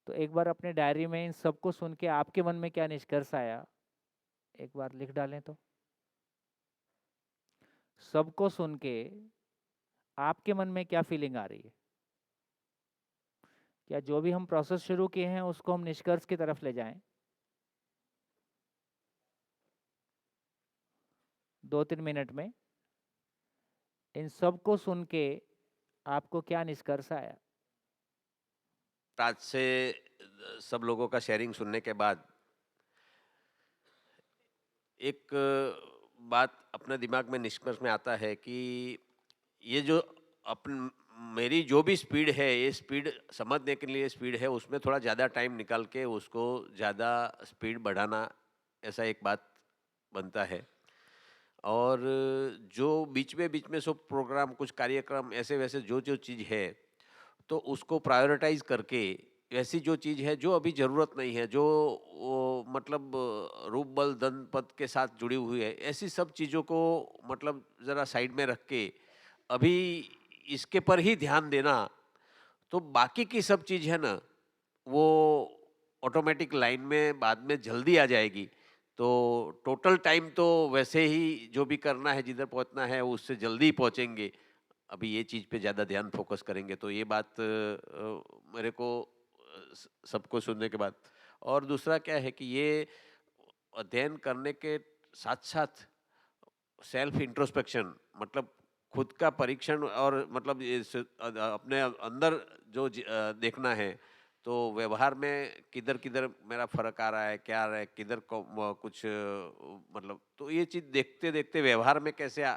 तो एक बार अपने डायरी में इन सबको सुन के आपके मन में क्या निष्कर्ष आया एक बार लिख डालें। तो सबको सुन के आपके मन में क्या फीलिंग आ रही है? क्या जो भी हम प्रोसेस शुरू किए हैं उसको हम निष्कर्ष की तरफ ले जाएं? 2-3 मिनट में इन सबको सुन के आपको क्या निष्कर्ष आया? आज से सब लोगों का शेयरिंग सुनने के बाद एक बात अपने दिमाग में निष्कर्ष में आता है कि ये जो मेरी जो भी स्पीड है, ये स्पीड समझने के लिए स्पीड है, उसमें थोड़ा ज़्यादा टाइम निकाल के उसको ज़्यादा स्पीड बढ़ाना ऐसा एक बात बनता है। और जो बीच में सब प्रोग्राम, कुछ कार्यक्रम ऐसे वैसे जो चीज़ है, तो उसको प्रायोरिटाइज करके ऐसी जो चीज़ है जो अभी ज़रूरत नहीं है, जो मतलब रूप बल धन पद के साथ जुड़ी हुई है, ऐसी सब चीज़ों को मतलब ज़रा साइड में रख के अभी इसके पर ही ध्यान देना, तो बाकी की सब चीज़ है ना, वो ऑटोमेटिक लाइन में बाद में जल्दी आ जाएगी। तो टोटल टाइम तो वैसे ही जो भी करना है, जिधर पहुंचना है, उससे जल्दी पहुंचेंगे। अभी ये चीज़ पे ज़्यादा ध्यान फोकस करेंगे, तो ये बात मेरे को सबको सुनने के बाद। और दूसरा क्या है कि ये अध्ययन करने के साथ साथ सेल्फ इंट्रोस्पेक्शन, मतलब खुद का परीक्षण, और मतलब अपने अंदर जो देखना है, तो व्यवहार में किधर किधर मेरा फर्क आ रहा है, क्या आ रहा है, किधर कुछ मतलब, तो ये चीज़ देखते देखते व्यवहार में कैसे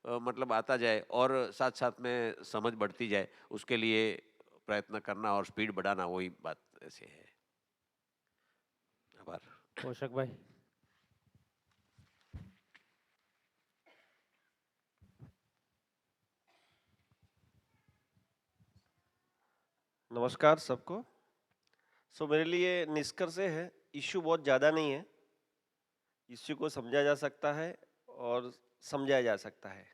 मतलब आता जाए और साथ साथ में समझ बढ़ती जाए, उसके लिए प्रयत्न करना और स्पीड बढ़ाना, वही बात ऐसे है। आभार। पोषक भाई। नमस्कार सबको। मेरे लिए निष्कर्ष है, इश्यू बहुत ज़्यादा नहीं है, इश्यू को समझा जा सकता है और समझाया जा सकता है।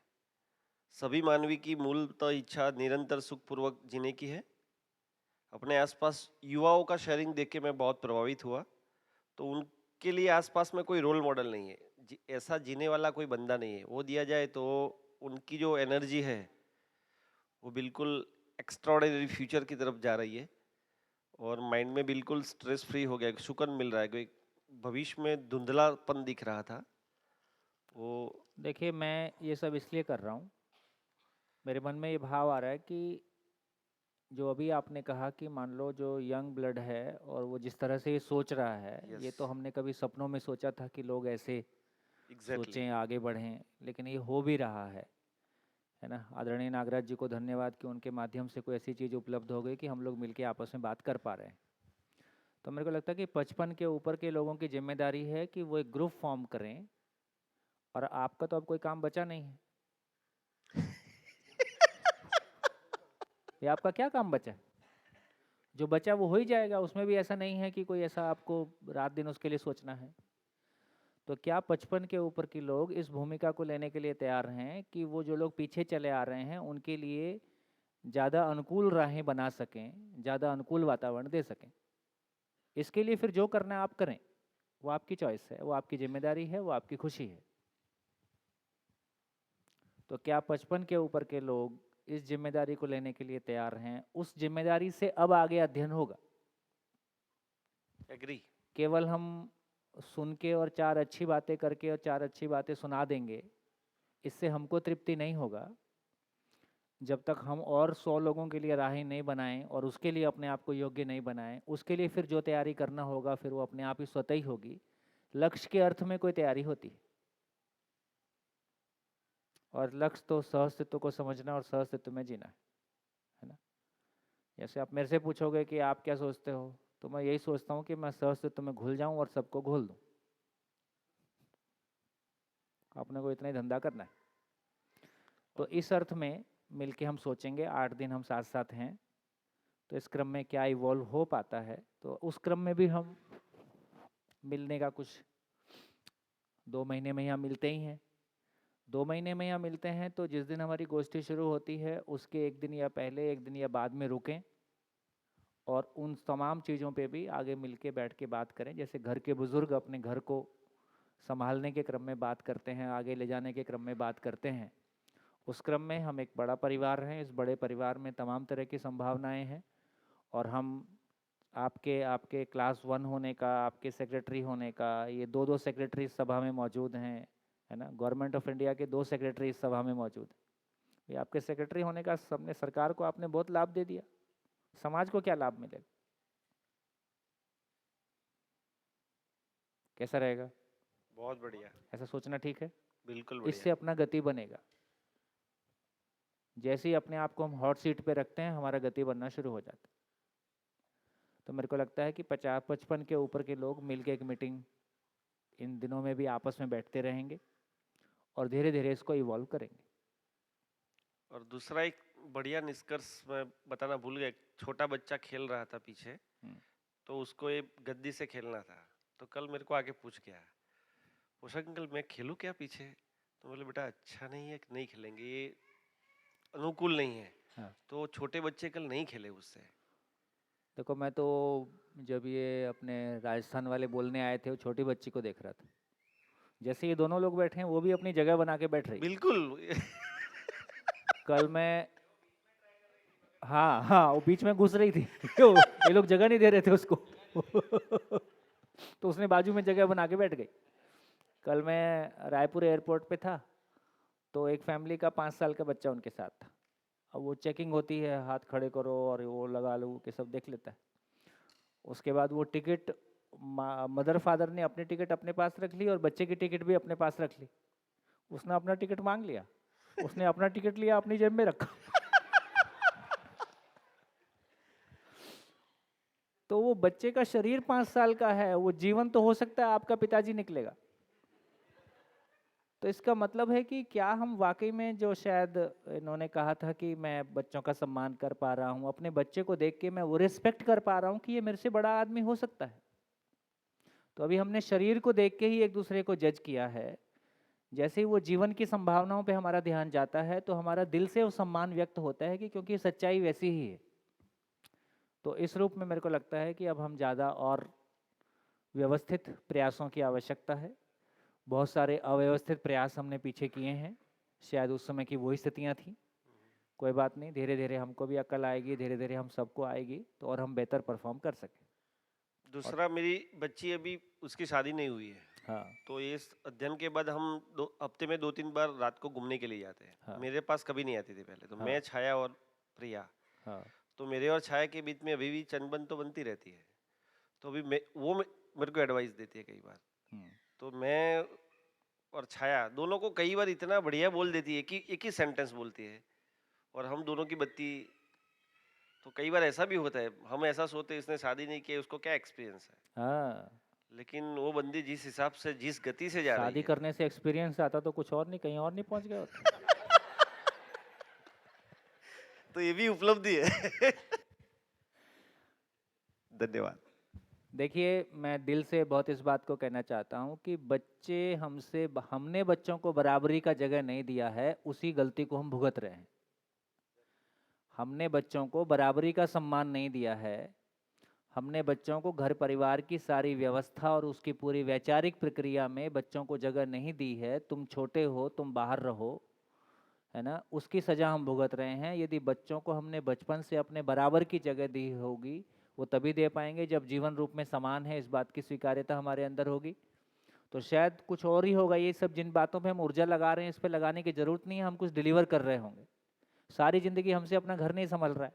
सभी मानवी की मूलतः इच्छा निरंतर सुखपूर्वक जीने की है। अपने आसपास युवाओं का शेयरिंग देख के मैं बहुत प्रभावित हुआ। तो उनके लिए आसपास में कोई रोल मॉडल नहीं है, ऐसा जीने वाला कोई बंदा नहीं है। वो दिया जाए तो उनकी जो एनर्जी है वो बिल्कुल एक्स्ट्राऑर्डिनरी फ्यूचर की तरफ जा रही है और माइंड में बिल्कुल स्ट्रेस फ्री हो गया, सुकून मिल रहा है। कोई भविष्य में धुंधलापन दिख रहा था वो। देखिए, मैं ये सब इसलिए कर रहा हूँ, मेरे मन में ये भाव आ रहा है कि जो अभी आपने कहा कि मान लो जो यंग ब्लड है और वो जिस तरह से ये सोच रहा है, ये तो हमने कभी सपनों में सोचा था कि लोग ऐसे सोचें, आगे बढ़ें, लेकिन ये हो भी रहा है ना। आदरणीय नागराज जी को धन्यवाद कि उनके माध्यम से कोई ऐसी चीज़ उपलब्ध हो गई कि हम लोग मिलके आपस में बात कर पा रहे हैं। तो मेरे को लगता है कि 55 के ऊपर के लोगों की जिम्मेदारी है कि वो एक ग्रुप फॉर्म करें, और आपका तो अब कोई काम बचा नहीं है। ये आपका क्या काम बचा? जो बचा वो हो ही जाएगा, उसमें भी ऐसा नहीं है कि कोई ऐसा आपको रात दिन उसके लिए सोचना है। तो क्या 55 के ऊपर के लोग इस भूमिका को लेने के लिए तैयार हैं कि वो जो लोग पीछे चले आ रहे हैं उनके लिए ज़्यादा अनुकूल राहें बना सकें, ज़्यादा अनुकूल वातावरण दे सकें? इसके लिए फिर जो करना है आप करें, वो आपकी चॉइस है, वो आपकी जिम्मेदारी है, वो आपकी खुशी है। तो क्या 55 के ऊपर के लोग इस जिम्मेदारी को लेने के लिए तैयार हैं? उस जिम्मेदारी से अब आगे अध्ययन होगा। एग्री। केवल हम सुन के और 4 अच्छी बातें करके और 4 अच्छी बातें सुना देंगे, इससे हमको तृप्ति नहीं होगा। जब तक हम और 100 लोगों के लिए राहें नहीं बनाएं और उसके लिए अपने आप को योग्य नहीं बनाएं, उसके लिए फिर जो तैयारी करना होगा फिर वो अपने आप ही स्वतः ही होगी। लक्ष्य के अर्थ में कोई तैयारी होती है, और लक्ष्य तो सहअस्तित्व को समझना और सहअस्तित्व में जीना है ना। जैसे आप मेरे से पूछोगे कि आप क्या सोचते हो, तो मैं यही सोचता हूँ कि मैं सहअस्तित्व में घुल जाऊँ और सबको घोल दूँ। अपने को इतना ही धंधा करना है। तो इस अर्थ में मिलके हम सोचेंगे, 8 दिन हम साथ साथ हैं, तो इस क्रम में क्या इवॉल्व हो पाता है। तो उस क्रम में भी हम मिलने का कुछ 2 महीने में यहाँ मिलते ही हैं। 2 महीने में यहाँ मिलते हैं, तो जिस दिन हमारी गोष्ठी शुरू होती है उसके 1 दिन या पहले, 1 दिन या बाद में रुकें और उन तमाम चीज़ों पे भी आगे मिलके बैठ के बात करें। जैसे घर के बुज़ुर्ग अपने घर को संभालने के क्रम में बात करते हैं, आगे ले जाने के क्रम में बात करते हैं, उस क्रम में हम एक बड़ा परिवार हैं। इस बड़े परिवार में तमाम तरह की संभावनाएं हैं, और हम आपके क्लास 1 होने का, आपके सेक्रेटरी होने का, ये 2-2 सेक्रेटरी इस सभा में मौजूद हैं, है ना। गवर्नमेंट ऑफ इंडिया के 2 सेक्रेटरी इस सभा में मौजूद हैं। ये आपके सेक्रेटरी होने का सबने, सरकार को आपने बहुत लाभ दे दिया, समाज को क्या लाभ मिलेगा? कैसा रहेगा? बहुत बढ़िया। ऐसा सोचना ठीक है? बिल्कुल बढ़िया। इससे अपना गति बनेगा। जैसे ही अपने आप को हम हॉट सीट पे रखते हैं, हमारा गति बनना शुरू हो जाता है। तो मेरे को लगता है कि 50-55 के ऊपर के लोग मिलके एक मीटिंग इन दिनों में भी आपस में बैठते रहेंगे और धीरे धीरे इसको इवॉल्व करेंगे। और दूसरा एक बढ़िया निष्कर्ष मैं बताना भूल गया, एक छोटा बच्चा खेल रहा था पीछे, तो उसको एक गद्दी से खेलना था, तो कल मेरे को आके पूछ गया, पूछा अंकल मैं खेलूं क्या पीछे? तो बोले बेटा अच्छा नहीं है, नहीं खेलेंगे, ये अनुकूल नहीं है। हाँ। तो छोटे बच्चे कल नहीं खेले उससे। देखो मैं तो जब ये अपने राजस्थान वाले बोलने आए थे, वो छोटी बच्ची को देख रहा था, जैसे ये दोनों लोग बैठे हैं वो भी अपनी जगह बना के बैठ रही। बिल्कुल। कल मैं, हाँ हाँ, वो बीच में घुस रही थी ये लोग जगह नहीं दे रहे थे उसको तो उसने बाजू में जगह बना के बैठ गई। कल मैं रायपुर एयरपोर्ट पे था, तो एक फैमिली का 5 साल का बच्चा उनके साथ था। अब वो चेकिंग होती है, हाथ खड़े करो और वो लगा लो के सब देख लेता है। उसके बाद वो टिकट, मदर फादर ने अपनी टिकट अपने पास रख ली और बच्चे की टिकट भी अपने पास रख ली। उसने अपना टिकट मांग लिया, उसने अपना टिकट लिया, अपनी जेब में रखा तो वो बच्चे का शरीर 5 साल का है, वो जीवन तो हो सकता है आपका पिताजी निकलेगा। तो इसका मतलब है कि क्या हम वाकई में, जो शायद इन्होंने कहा था कि मैं बच्चों का सम्मान कर पा रहा हूँ, अपने बच्चे को देख के मैं वो रिस्पेक्ट कर पा रहा हूँ कि ये मेरे से बड़ा आदमी हो सकता है। तो अभी हमने शरीर को देख के ही एक दूसरे को जज किया है। जैसे ही वो जीवन की संभावनाओं पे हमारा ध्यान जाता है तो हमारा दिल से वो सम्मान व्यक्त होता है कि क्योंकि सच्चाई वैसी ही है। तो इस रूप में मेरे को लगता है कि अब हम ज़्यादा और व्यवस्थित प्रयासों की आवश्यकता है। बहुत सारे अव्यवस्थित प्रयास हमने पीछे किए हैं, शायद उस समय की वही स्थितियाँ थी। कोई बात नहीं, धीरे धीरे हमको भी अकल आएगी, धीरे धीरे हम सबको आएगी, तो और हम बेहतर परफॉर्म कर सकें। दूसरा, मेरी बच्ची अभी, उसकी शादी नहीं हुई है। हाँ। तो इस अध्ययन के बाद हम हफ्ते में 2-3 बार रात को घूमने के लिए जाते हैं। हाँ। मेरे पास कभी नहीं आती थी पहले तो। हाँ। मैं, छाया और प्रिया। हाँ। तो मेरे और छाया के बीच में अभी भी चनबन तो बनती रहती है। तो अभी मेरे को एडवाइस देती है कई बार। तो मैं और छाया दोनों को कई बार इतना बढ़िया बोल देती है कि एक ही सेंटेंस बोलती है, और हम दोनों की बत्ती, तो कई बार ऐसा भी होता है, हम ऐसा सोते इसने शादी नहीं की, उसको क्या एक्सपीरियंस है। हाँ। लेकिन वो बंदी जिस हिसाब से, जिस गति से जा रही शादी है, करने से एक्सपीरियंस आता तो कुछ और नहीं, कहीं और नहीं पहुंच गया होता तो ये भी उपलब्धि है धन्यवाद। देखिए, मैं दिल से बहुत इस बात को कहना चाहता हूँ कि हमने बच्चों को बराबरी का जगह नहीं दिया है, उसी गलती को हम भुगत रहे हैं। हमने बच्चों को बराबरी का सम्मान नहीं दिया है, हमने बच्चों को घर परिवार की सारी व्यवस्था और उसकी पूरी वैचारिक प्रक्रिया में बच्चों को जगह नहीं दी है। तुम छोटे हो, तुम बाहर रहो, है ना, उसकी सज़ा हम भुगत रहे हैं। यदि बच्चों को हमने बचपन से अपने बराबर की जगह दी होगी, वो तभी दे पाएंगे जब जीवन रूप में समान है, इस बात की स्वीकार्यता हमारे अंदर होगी। तो शायद कुछ और ही होगा। ये सब जिन बातों पे हम ऊर्जा लगा रहे हैं, इस पे लगाने की ज़रूरत नहीं है, हम कुछ डिलीवर कर रहे होंगे। सारी ज़िंदगी हमसे अपना घर नहीं संभल रहा है।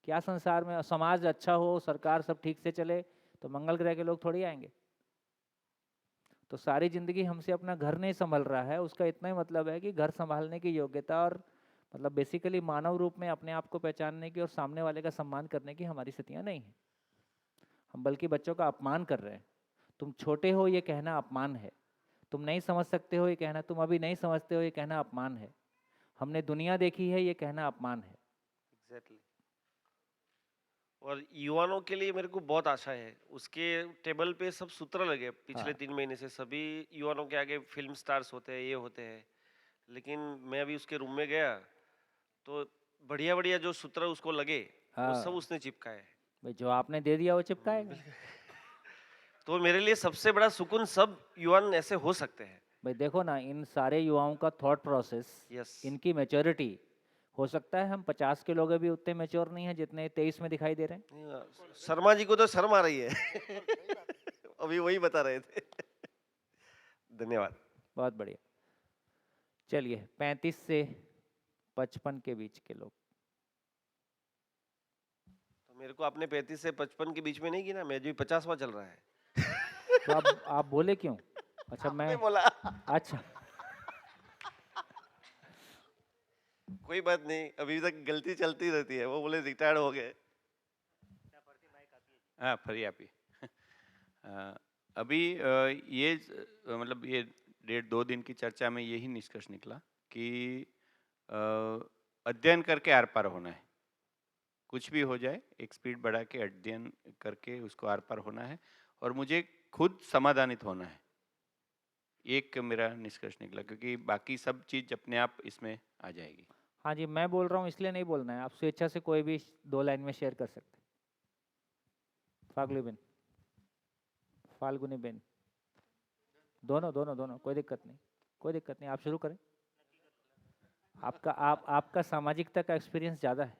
क्या संसार में समाज अच्छा हो, सरकार सब ठीक से चले, तो मंगल ग्रह के लोग थोड़ी आएंगे। तो सारी ज़िंदगी हमसे अपना घर नहीं संभल रहा है, उसका इतना ही मतलब है कि घर संभालने की योग्यता और मतलब बेसिकली मानव रूप में अपने आप को पहचानने की और सामने वाले का सम्मान करने की हमारी स्थितियाँ नहीं हैं। हम बल्कि बच्चों का अपमान कर रहे हैं। तुम छोटे हो ये कहना अपमान है, तुम नहीं समझ सकते हो ये कहना, तुम अभी नहीं समझते हो ये कहना अपमान है, हमने दुनिया देखी है ये कहना अपमान है। एग्जैक्टली। और युवाओं के लिए मेरे को बहुत आशा है। उसके टेबल पे सब सूत्र लगे पिछले 3 महीने से, सभी युवाओं के आगे फिल्म स्टार्स होते हैं, ये होते हैं, लेकिन मैं अभी उसके रूम में गया तो बढ़िया बढ़िया जो सूत्र उसको लगे, वो सब उसने चिपकाए। भाई जो आपने दे दिया वो चिपकाएगा। तो मेरे लिए सबसे बड़ा सुकून, सब युवा ऐसे हो सकते हैं। भाई देखो ना, इन सारे युवाओं का थॉट प्रोसेस, इनकी मैच्योरिटी, हो सकता है हम 50 के लोग अभी उतने मैच्योर नहीं हैं जितने 23 में दिखाई दे रहे हैं। शर्मा जी को तो शर्म आ रही है अभी वही बता रहे थे धन्यवाद। बहुत बढ़िया। चलिए, 35 से 55 के बीच के लोग। तो मेरे को आपने 35 से 55 के बीच में नहीं गिना, मैं जो 50वां चल रहा है तो आप बोले क्यों? अच्छा, मैं बोला अच्छा कोई बात नहीं, अभी तक गलती चलती रहती है। वो बोले रिटायर्ड हो गए। हाँ, फरी आपी अभी मतलब ये 1.5-2 दिन की चर्चा में यही निष्कर्ष निकला कि अध्ययन करके आर पार होना है। कुछ भी हो जाए एक स्पीड बढ़ा के अध्ययन करके उसको आर पार होना है और मुझे खुद समाधानित होना है। एक मेरा निष्कर्ष निकला, क्योंकि बाकी सब चीज़ अपने आप इसमें आ जाएगी। हाँ जी, मैं बोल रहा हूँ इसलिए नहीं बोलना है, आप स्वेच्छा से कोई भी 2 लाइन में शेयर कर सकते। फाल्गुनी बेन, दोनों, कोई दिक्कत नहीं, आप शुरू करें। आपका सामाजिकता का एक्सपीरियंस ज़्यादा है।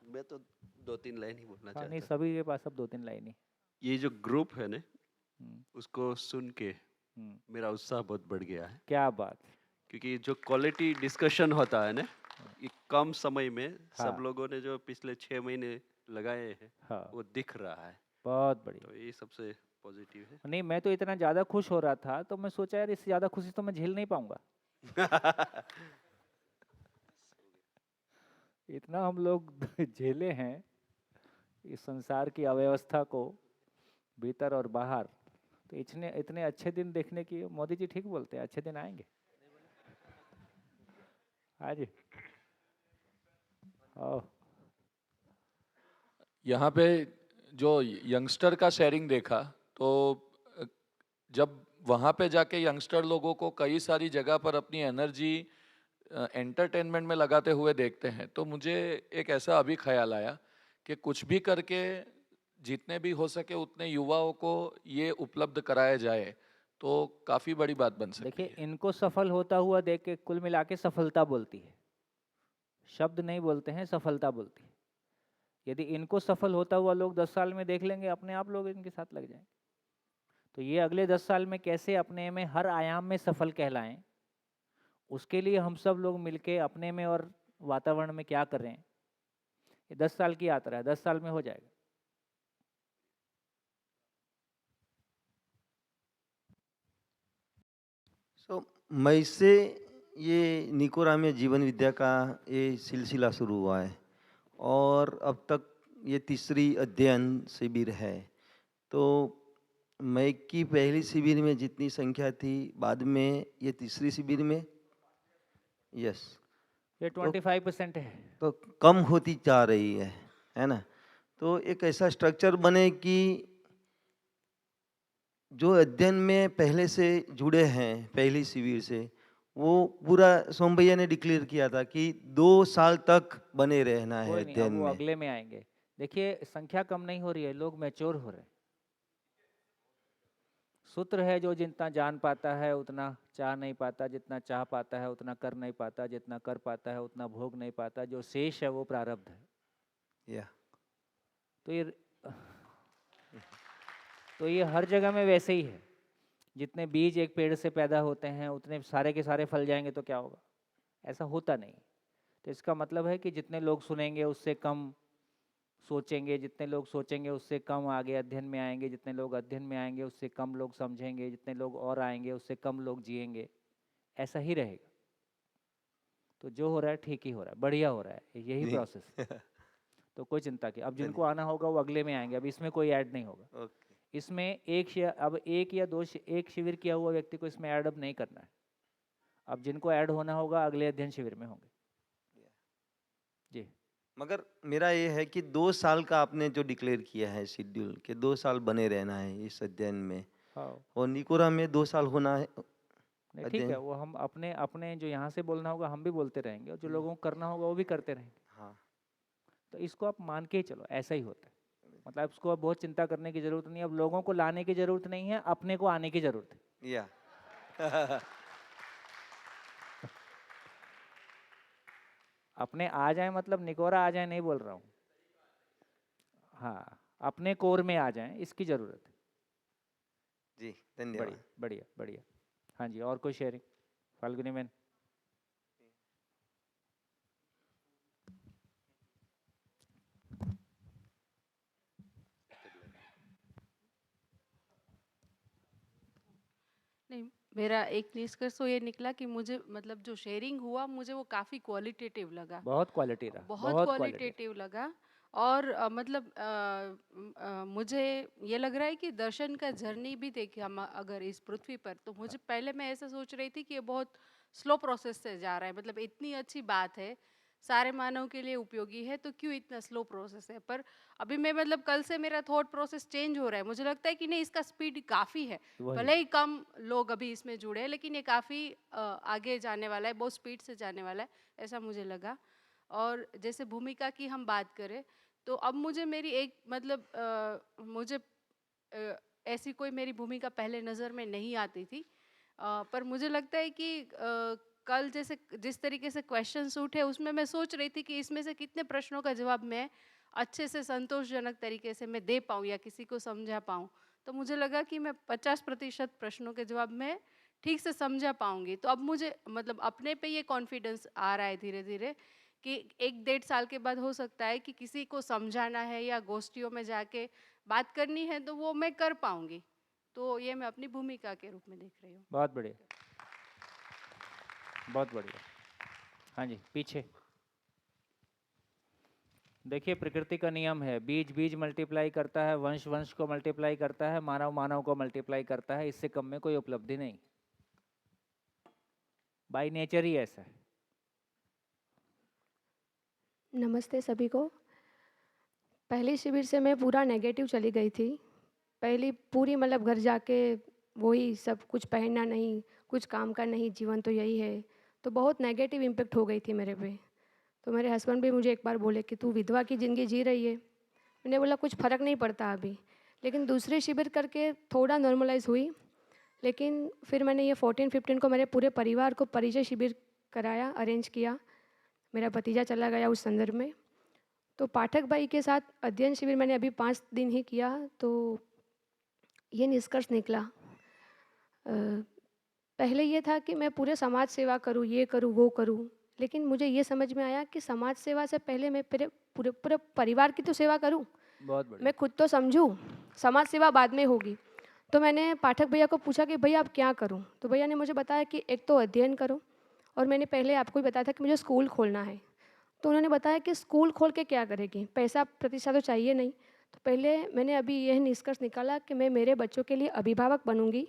मैं तो 2-3 लाइन ही बोलना हाँ, चाहता नहीं हूँ। सभी के पास अब 2-3 लाइन ही। ये जो ग्रुप है ना, उसको सुन के मेरा उत्साह बहुत बढ़ गया है। क्या बात। क्योंकि जो क्वालिटी डिस्कशन होता है ना, ये कम समय में हाँ। सब लोगों ने जो पिछले 6 महीने लगाए हैं, हाँ। वो दिख रहा है। बहुत बढ़िया। तो ये सबसे पॉजिटिव है। नहीं, मैं तो इतना ज़्यादा खुश हो रहा था तो मैं सोचा यार इससे ज़्यादा खुशी तो मैं झेल नहीं पाऊंगा। इतना हम लोग झेले हैं इस संसार की अव्यवस्था को, भीतर और बाहर। तो इतने अच्छे दिन देखने की, मोदी जी ठीक बोलते हैं, अच्छे दिन आएंगे। हाँ जी। यहाँ पे जो यंगस्टर का शेयरिंग देखा, तो जब वहाँ पे जाके यंगस्टर लोगों को कई सारी जगह पर अपनी एनर्जी एंटरटेनमेंट में लगाते हुए देखते हैं, तो मुझे एक ऐसा अभी ख्याल आया कि कुछ भी करके जितने भी हो सके उतने युवाओं को ये उपलब्ध कराया जाए तो काफ़ी बड़ी बात बन सकती है। देखिए, इनको सफल होता हुआ देख के कुल मिला के सफलता बोलती है, शब्द नहीं बोलते हैं, सफलता बोलती है। यदि इनको सफल होता हुआ लोग 10 साल में देख लेंगे, अपने आप लोग इनके साथ लग जाएंगे। तो ये अगले 10 साल में कैसे अपने में हर आयाम में सफल कहलाएं, उसके लिए हम सब लोग मिलके अपने में और वातावरण में क्या कर रहे हैं, ये 10 साल की यात्रा है, 10 साल में हो जाएगा। मई से ये निकोरा में जीवन विद्या का ये सिलसिला शुरू हुआ है और अब तक ये तीसरी अध्ययन शिविर है। तो मई की पहली शिविर में जितनी संख्या थी, बाद में ये तीसरी शिविर में यस ये 25% है, तो कम होती जा रही है ना। तो एक ऐसा स्ट्रक्चर बने कि जो अध्ययन में पहले से जुड़े हैं पहली शिविर से, वो पूरा सोम भैया ने डिक्लेयर किया था कि 2 साल तक बने रहना है कोई नहीं, अध्ययन अब वो में। अगले में आएंगे। देखिए, संख्या कम नहीं हो रही है, लोग मैच्योर हो रहे हैं। सूत्र है, जो जितना जान पाता है उतना चाह नहीं पाता, जितना चाह पाता है उतना कर नहीं पाता, जितना कर पाता है उतना भोग नहीं पाता, जो शेष है वो प्रारब्ध है। तो ये हर जगह में वैसे ही है। जितने बीज एक पेड़ से पैदा होते हैं उतने सारे के सारे फल जाएंगे तो क्या होगा, ऐसा होता नहीं। तो इसका मतलब है कि जितने लोग सुनेंगे उससे कम सोचेंगे, जितने लोग सोचेंगे उससे कम आगे अध्ययन में आएंगे, जितने लोग अध्ययन में आएंगे उससे कम लोग समझेंगे, जितने लोग और आएंगे उससे कम लोग जिएंगे, ऐसा ही रहेगा। तो जो हो रहा है ठीक ही हो रहा है, बढ़िया हो रहा है, यही प्रोसेस। तो कोई चिंता की, अब जिनको आना होगा वो अगले में आएंगे, अब इसमें कोई ऐड नहीं होगा। इसमें एक या दो एक शिविर किया हुआ व्यक्ति को इसमें ऐड अब नहीं करना है। अब जिनको ऐड होना होगा अगले अध्ययन शिविर में होंगे जी। मगर मेरा ये है कि 2 साल का आपने जो डिक्लेयर किया है शेड्यूल, कि 2 साल बने रहना है इस अध्ययन में, और निकोरा में 2 साल होना है। नहीं ठीक है, वो हम अपने जो यहाँ से बोलना होगा हम भी बोलते रहेंगे, और जो लोगों को करना होगा वो भी करते रहेंगे। हाँ, तो इसको आप मान के ही चलो, ऐसा ही होता है। मतलब इसको अब बहुत चिंता करने की जरूरत नहीं है, अब लोगों को लाने की जरूरत नहीं है, अपने को आने की जरूरत है। या अपने आ जाए, मतलब निकोरा आ जाए नहीं बोल रहा हूँ, हाँ अपने कोर में आ जाएं, इसकी जरूरत है जी। धन्यवाद। बढ़िया बढ़िया बढ़िया। हाँ जी, और कोई शेयरिंग? फाल्गुनी मैन। नहीं, मेरा एक निष्कर्ष तो ये निकला कि मुझे मतलब जो शेयरिंग हुआ मुझे वो काफ़ी क्वालिटेटिव लगा, बहुत क्वालिटी रहा, बहुत क्वालिटेटिव लगा। और मुझे ये लग रहा है कि दर्शन का जर्नी भी देखिए हम अगर इस पृथ्वी पर, तो मुझे पहले मैं ऐसा सोच रही थी कि ये बहुत स्लो प्रोसेस से जा रहा है, मतलब इतनी अच्छी बात है, सारे मानव के लिए उपयोगी है, तो क्यों इतना स्लो प्रोसेस है। पर अभी मैं मतलब कल से मेरा थॉट प्रोसेस चेंज हो रहा है, मुझे लगता है कि नहीं, इसका स्पीड काफ़ी है, भले ही कम लोग अभी इसमें जुड़े हैं, लेकिन ये काफ़ी आगे जाने वाला है, बहुत स्पीड से जाने वाला है, ऐसा मुझे लगा। और जैसे भूमिका की हम बात करें, तो अब मुझे मेरी एक मुझे ऐसी कोई मेरी भूमिका पहले नज़र में नहीं आती थी, पर मुझे लगता है कि कल जैसे जिस तरीके से क्वेश्चंस उठे, उसमें मैं सोच रही थी कि इसमें से कितने प्रश्नों का जवाब मैं अच्छे से संतोषजनक तरीके से मैं दे पाऊँ या किसी को समझा पाऊँ। तो मुझे लगा कि मैं 50% प्रश्नों के जवाब मैं ठीक से समझा पाऊँगी। तो अब मुझे मतलब अपने पे ये कॉन्फिडेंस आ रहा है धीरे धीरे कि 1-1.5 साल के बाद हो सकता है कि किसी को समझाना है या गोष्ठियों में जाके बात करनी है, तो वो मैं कर पाऊँगी। तो ये मैं अपनी भूमिका के रूप में देख रही हूँ। बहुत बढ़िया, बहुत बढ़िया। हाँ जी, पीछे देखिए, प्रकृति का नियम है, बीज बीज मल्टीप्लाई करता है, वंश वंश को मल्टीप्लाई करता है, मानव मानव को मल्टीप्लाई करता है, इससे कम में कोई उपलब्धि नहीं, बाय नेचर ही ऐसा है। नमस्ते सभी को। पहली शिविर से मैं पूरा नेगेटिव चली गई थी। पहली पूरी मतलब घर जाके वही सब, कुछ पहनना नहीं, कुछ काम का नहीं, जीवन तो यही है, तो बहुत नेगेटिव इम्पेक्ट हो गई थी मेरे पे। तो मेरे हस्बैंड भी मुझे एक बार बोले कि तू विधवा की ज़िंदगी जी रही है। मैंने बोला कुछ फ़र्क नहीं पड़ता अभी, लेकिन दूसरे शिविर करके थोड़ा नॉर्मलाइज़ हुई। लेकिन फिर मैंने ये 14-15 को मेरे पूरे परिवार को परिचय शिविर कराया, अरेंज किया। मेरा भतीजा चला गया उस संदर्भ में। तो पाठक भाई के साथ अध्ययन शिविर मैंने अभी 5 दिन ही किया, तो ये निष्कर्ष निकला। पहले ये था कि मैं पूरे समाज सेवा करूँ, ये करूँ, वो करूँ, लेकिन मुझे ये समझ में आया कि समाज सेवा से पहले मैं पूरे पूरे परिवार की तो सेवा करूँ। बहुत बढ़िया। मैं खुद तो समझूँ, समाज सेवा बाद में होगी। तो मैंने पाठक भैया को पूछा कि भैया अब क्या करूँ? तो भैया ने मुझे बताया कि एक तो अध्ययन करो, और मैंने पहले आपको भी बताया था कि मुझे स्कूल खोलना है। तो उन्होंने बताया कि स्कूल खोल के क्या करेगी, पैसा प्रतिष्ठा तो चाहिए नहीं। तो पहले मैंने अभी यह निष्कर्ष निकाला कि मैं मेरे बच्चों के लिए अभिभावक बनूंगी,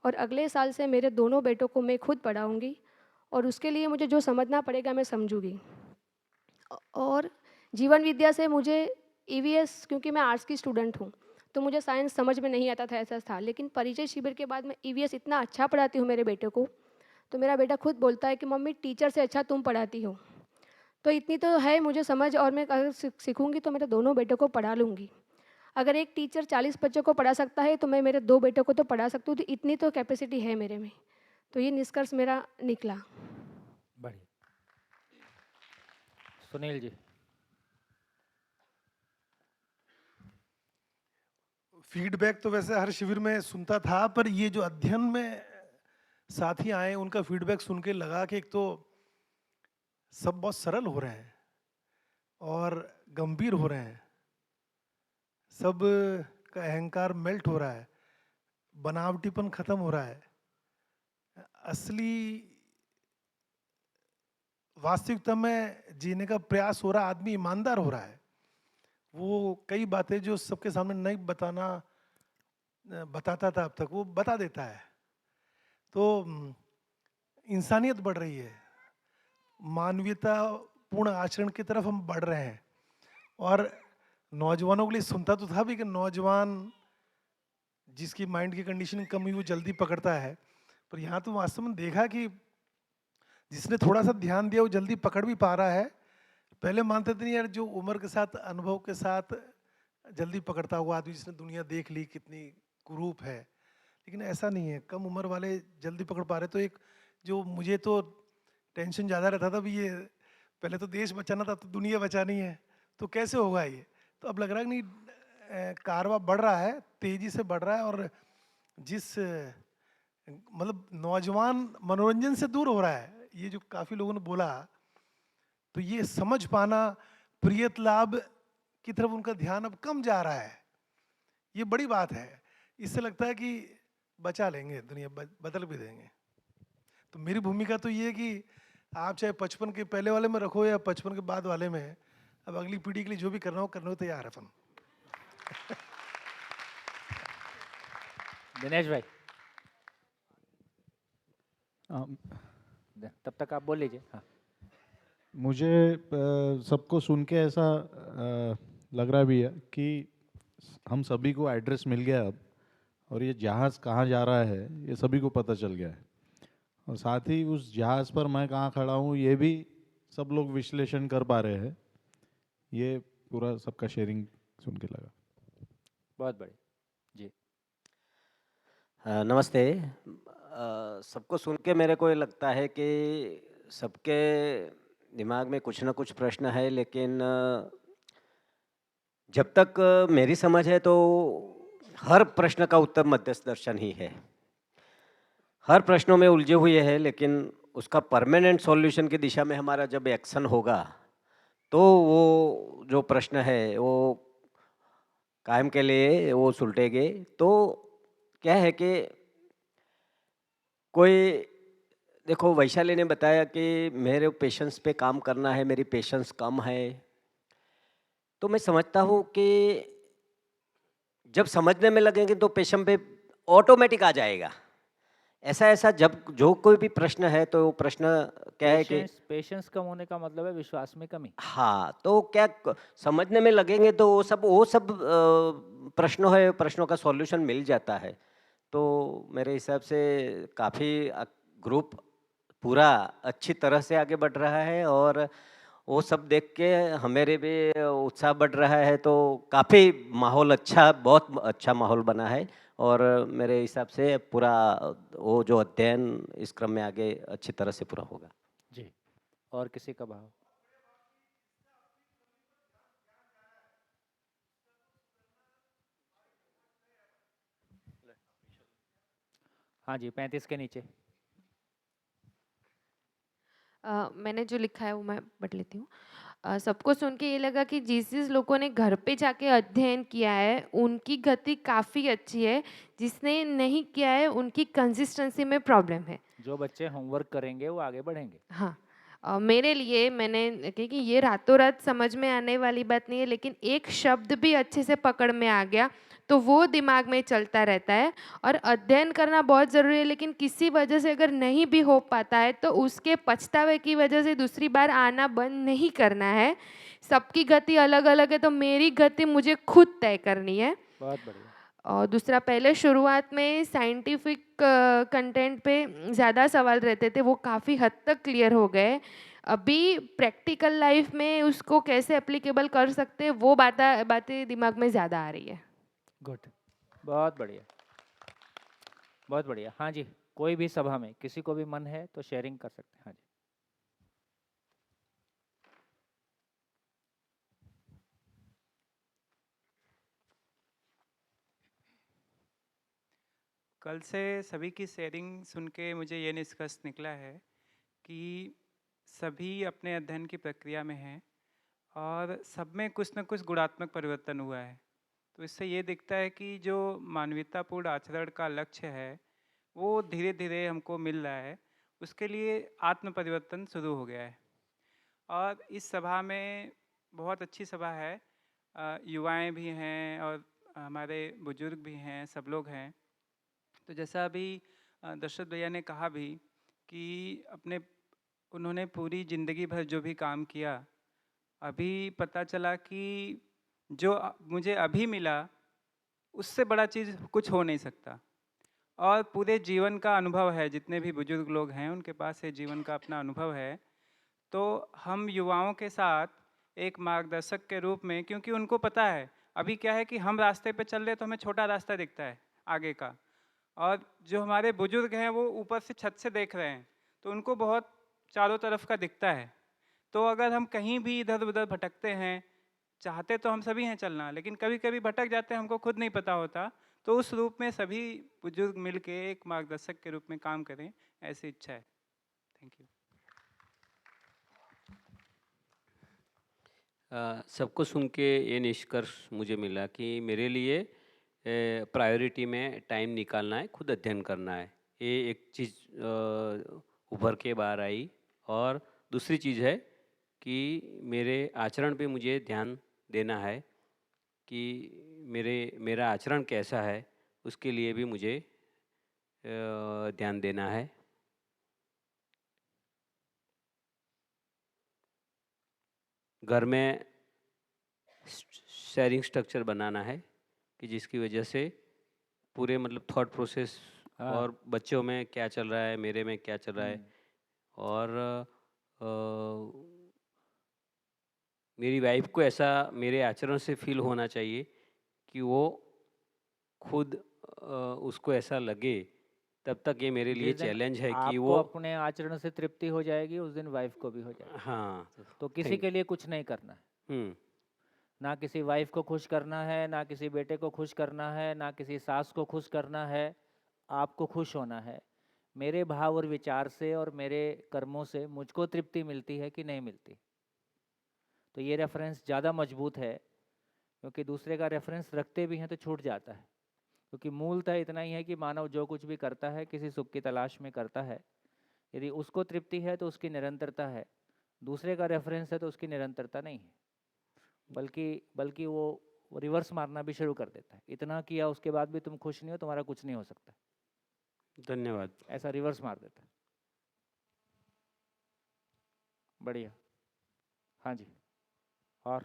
और अगले साल से मेरे दोनों बेटों को मैं खुद पढ़ाऊंगी, और उसके लिए मुझे जो समझना पड़ेगा मैं समझूंगी। और जीवन विद्या से मुझे ईवीएस, क्योंकि मैं आर्ट्स की स्टूडेंट हूँ, तो मुझे साइंस समझ में नहीं आता था, ऐसा था। लेकिन परिचय शिविर के बाद मैं ईवीएस इतना अच्छा पढ़ाती हूँ मेरे बेटे को, तो मेरा बेटा खुद बोलता है कि मम्मी टीचर से अच्छा तुम पढ़ाती हो। तो इतनी तो है मुझे समझ, और मैं अगर सीखूंगी तो मेरे दोनों बेटों को पढ़ा लूँगी। अगर एक टीचर 40 बच्चों को पढ़ा सकता है, तो मैं मेरे 2 बेटों को तो पढ़ा सकती हूँ। तो इतनी तो कैपेसिटी है मेरे में। तो ये निष्कर्ष मेरा निकला। बढ़िया। सुनील जी। फीडबैक तो वैसे हर शिविर में सुनता था, पर ये जो अध्ययन में साथी आए उनका फीडबैक सुन के लगा कि एक तो सब बहुत सरल हो रहे हैं और गंभीर हो रहे हैं, सब का अहंकार मेल्ट हो रहा है, बनावटीपन खत्म हो रहा है, असली वास्तविकता में जीने का प्रयास हो रहा है, आदमी ईमानदार हो रहा है। वो कई बातें जो सबके सामने नहीं बताता था अब तक, वो बता देता है। तो इंसानियत बढ़ रही है, मानवीयता पूर्ण आचरण की तरफ हम बढ़ रहे हैं। और नौजवानों के लिए सुनता तो था भी कि नौजवान जिसकी माइंड की कंडीशनिंग कम हुई वो जल्दी पकड़ता है, पर यहाँ तो वास्तव में देखा कि जिसने थोड़ा सा ध्यान दिया वो जल्दी पकड़ भी पा रहा है। पहले मानते थे नहीं यार, जो उम्र के साथ, अनुभव के साथ जल्दी पकड़ता हुआ आदमी, जिसने दुनिया देख ली कितनी कुरूप है, लेकिन ऐसा नहीं है, कम उम्र वाले जल्दी पकड़ पा रहे। तो एक जो मुझे तो टेंशन ज़्यादा रहता था भी, ये पहले तो देश बचाना था, तो दुनिया बचानी है, तो कैसे होगा ये। तो अब लग रहा है कि नहीं, कारवां बढ़ रहा है, तेजी से बढ़ रहा है, और जिस मतलब नौजवान मनोरंजन से दूर हो रहा है, ये जो काफ़ी लोगों ने बोला, तो ये समझ पाना, प्रियत लाभ की तरफ उनका ध्यान अब कम जा रहा है, ये बड़ी बात है। इससे लगता है कि बचा लेंगे दुनिया, बदल भी देंगे। तो मेरी भूमिका तो ये है कि आप चाहे 55 के पहले वाले में रखो या 55 के बाद वाले में, अब अगली पीढ़ी के लिए जो भी करना हो करने को तैयार है अपन। दिनेश भाई, तब तक आप बोल लीजिए। हाँ। मुझे सबको सुन के ऐसा लग रहा भी है कि हम सभी को एड्रेस मिल गया अब, और ये जहाज़ कहाँ जा रहा है ये सभी को पता चल गया है, और साथ ही उस जहाज़ पर मैं कहाँ खड़ा हूँ ये भी सब लोग विश्लेषण कर पा रहे हैं। ये पूरा सबका शेयरिंग सुन के लगा। बहुत बढ़िया जी। नमस्ते। सबको सुन के मेरे को ये लगता है कि सबके दिमाग में कुछ ना कुछ प्रश्न है, लेकिन जब तक मेरी समझ है तो हर प्रश्न का उत्तर मध्यस्थ दर्शन ही है। हर प्रश्नों में उलझे हुए हैं, लेकिन उसका परमानेंट सॉल्यूशन की दिशा में हमारा जब एक्शन होगा तो वो जो प्रश्न है वो कायम के लिए वो सुलटेंगे। तो क्या है कि कोई, देखो वैशाली ने बताया कि मेरे पेशेंस पे काम करना है, मेरी पेशेंस कम है, तो मैं समझता हूँ कि जब समझने में लगेंगे तो पेशेंस पे ऑटोमेटिक आ जाएगा। ऐसा जब जो कोई भी प्रश्न है तो प्रश्न क्या है कि पेशेंस कम होने का मतलब है विश्वास में कमी। हाँ, तो क्या समझने में लगेंगे तो वो सब प्रश्नों का सॉल्यूशन मिल जाता है। तो मेरे हिसाब से काफ़ी ग्रुप पूरा अच्छी तरह से आगे बढ़ रहा है, और वो सब देख के हमारे भी उत्साह बढ़ रहा है। तो काफ़ी माहौल अच्छा, बहुत अच्छा माहौल बना है, और मेरे हिसाब से पूरा वो जो अध्ययन इस क्रम में आगे अच्छी तरह से पूरा होगा जी। और किसी का भाव? हाँ जी, 35 के नीचे। मैंने जो लिखा है वो मैं पढ़ लेती हूँ। सबको सुन के ये लगा कि जिस लोगों ने घर पे जाके अध्ययन किया है उनकी गति काफ़ी अच्छी है, जिसने नहीं किया है उनकी कंसिस्टेंसी में प्रॉब्लम है। जो बच्चे होमवर्क करेंगे वो आगे बढ़ेंगे। हाँ, मेरे लिए मैंने क्योंकि ये रातों रात समझ में आने वाली बात नहीं है, लेकिन एक शब्द भी अच्छे से पकड़ में आ गया तो वो दिमाग में चलता रहता है। और अध्ययन करना बहुत ज़रूरी है, लेकिन किसी वजह से अगर नहीं भी हो पाता है तो उसके पछतावे की वजह से दूसरी बार आना बंद नहीं करना है। सबकी गति अलग अलग है, तो मेरी गति मुझे खुद तय करनी है। बहुत बढ़िया। और दूसरा, पहले शुरुआत में साइंटिफिक कंटेंट पे ज़्यादा सवाल रहते थे, वो काफ़ी हद तक क्लियर हो गए। अभी प्रैक्टिकल लाइफ में उसको कैसे एप्लीकेबल कर सकते हैं वो बातें दिमाग में ज़्यादा आ रही है। गुड, बहुत बढ़िया, बहुत बढ़िया। हाँ जी, कोई भी सभा में किसी को भी मन है तो शेयरिंग कर सकते हैं। हाँ जी। कल से सभी की शेयरिंग सुन के मुझे ये निष्कर्ष निकला है कि सभी अपने अध्ययन की प्रक्रिया में हैं और सब में कुछ न कुछ गुणात्मक परिवर्तन हुआ है। तो इससे ये दिखता है कि जो मानवतापूर्ण आचरण का लक्ष्य है वो धीरे धीरे हमको मिल रहा है, उसके लिए आत्म परिवर्तन शुरू हो गया है। और इस सभा में बहुत अच्छी सभा है, युवाएं भी हैं और हमारे बुजुर्ग भी हैं, सब लोग हैं। तो जैसा अभी दशरथ भैया ने कहा भी कि उन्होंने पूरी ज़िंदगी भर जो भी काम किया, अभी पता चला कि जो मुझे अभी मिला उससे बड़ा चीज़ कुछ हो नहीं सकता। और पूरे जीवन का अनुभव है, जितने भी बुजुर्ग लोग हैं उनके पास ये जीवन का अपना अनुभव है। तो हम युवाओं के साथ एक मार्गदर्शक के रूप में, क्योंकि उनको पता है अभी क्या है कि हम रास्ते पे चल रहे तो हमें छोटा रास्ता दिखता है आगे का, और जो हमारे बुजुर्ग हैं वो ऊपर से छत से देख रहे हैं तो उनको बहुत चारों तरफ का दिखता है। तो अगर हम कहीं भी इधर उधर भटकते हैं, चाहते तो हम सभी हैं चलना, लेकिन कभी कभी भटक जाते हैं, हमको खुद नहीं पता होता, तो उस रूप में सभी बुजुर्ग मिल के एक मार्गदर्शक के रूप में काम करें, ऐसी इच्छा है। Thank you. सबको सुन के ये निष्कर्ष मुझे मिला कि मेरे लिए प्रायोरिटी में टाइम निकालना है, खुद अध्ययन करना है, ये एक चीज़ उभर के बाहर आई। और दूसरी चीज़ है कि मेरे आचरण पे मुझे ध्यान देना है कि मेरा आचरण कैसा है, उसके लिए भी मुझे ध्यान देना है। घर में शेयरिंग स्ट्रक्चर बनाना है कि जिसकी वजह से पूरे मतलब थॉट प्रोसेस हाँ। और बच्चों में क्या चल रहा है, मेरे में क्या चल रहा है, और मेरी वाइफ को ऐसा मेरे आचरण से फील होना चाहिए कि वो खुद उसको ऐसा लगे, तब तक ये मेरे लिए जिस दिन चैलेंज है कि आपको वो अपने आचरण से तृप्ति हो जाएगी, उस दिन वाइफ को भी हो जाएगी। हाँ, तो किसी थैंक के लिए कुछ नहीं करना है। ना किसी वाइफ को खुश करना है, ना किसी बेटे को खुश करना है, ना किसी सास को खुश करना है। आपको खुश होना है। मेरे भाव और विचार से और मेरे कर्मों से मुझको तृप्ति मिलती है कि नहीं मिलती। तो ये रेफरेंस ज़्यादा मजबूत है, क्योंकि दूसरे का रेफरेंस रखते भी हैं तो छूट जाता है। क्योंकि मूलतः इतना ही है कि मानव जो कुछ भी करता है किसी सुख की तलाश में करता है। यदि उसको तृप्ति है तो उसकी निरंतरता है, दूसरे का रेफरेंस है तो उसकी निरंतरता नहीं है, बल्कि वो रिवर्स मारना भी शुरू कर देता है। इतना किया उसके बाद भी तुम खुश नहीं हो, तुम्हारा कुछ नहीं हो सकता। धन्यवाद। ऐसा रिवर्स मार देता है। बढ़िया। हाँ जी, और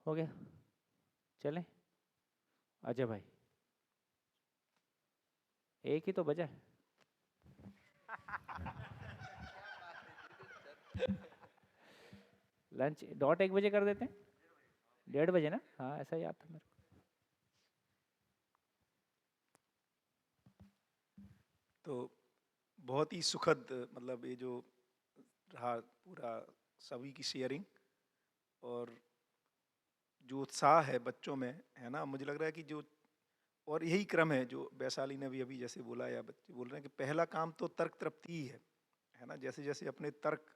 हो गया? चलें? अजय भाई, एक ही तो बजा है। लंच डॉट 1 बजे कर देते हैं, 1:30 बजे ना? हाँ, ऐसा याद था मेरे को। तो बहुत ही सुखद मतलब ये जो रहा पूरा सभी की शेयरिंग और जो उत्साह है बच्चों में, है ना, मुझे लग रहा है कि जो और यही क्रम है जो वैशाली ने भी अभी जैसे बोला या बच्चे बोल रहे हैं कि पहला काम तो तर्क तृप्ति ही है ना। जैसे जैसे अपने तर्क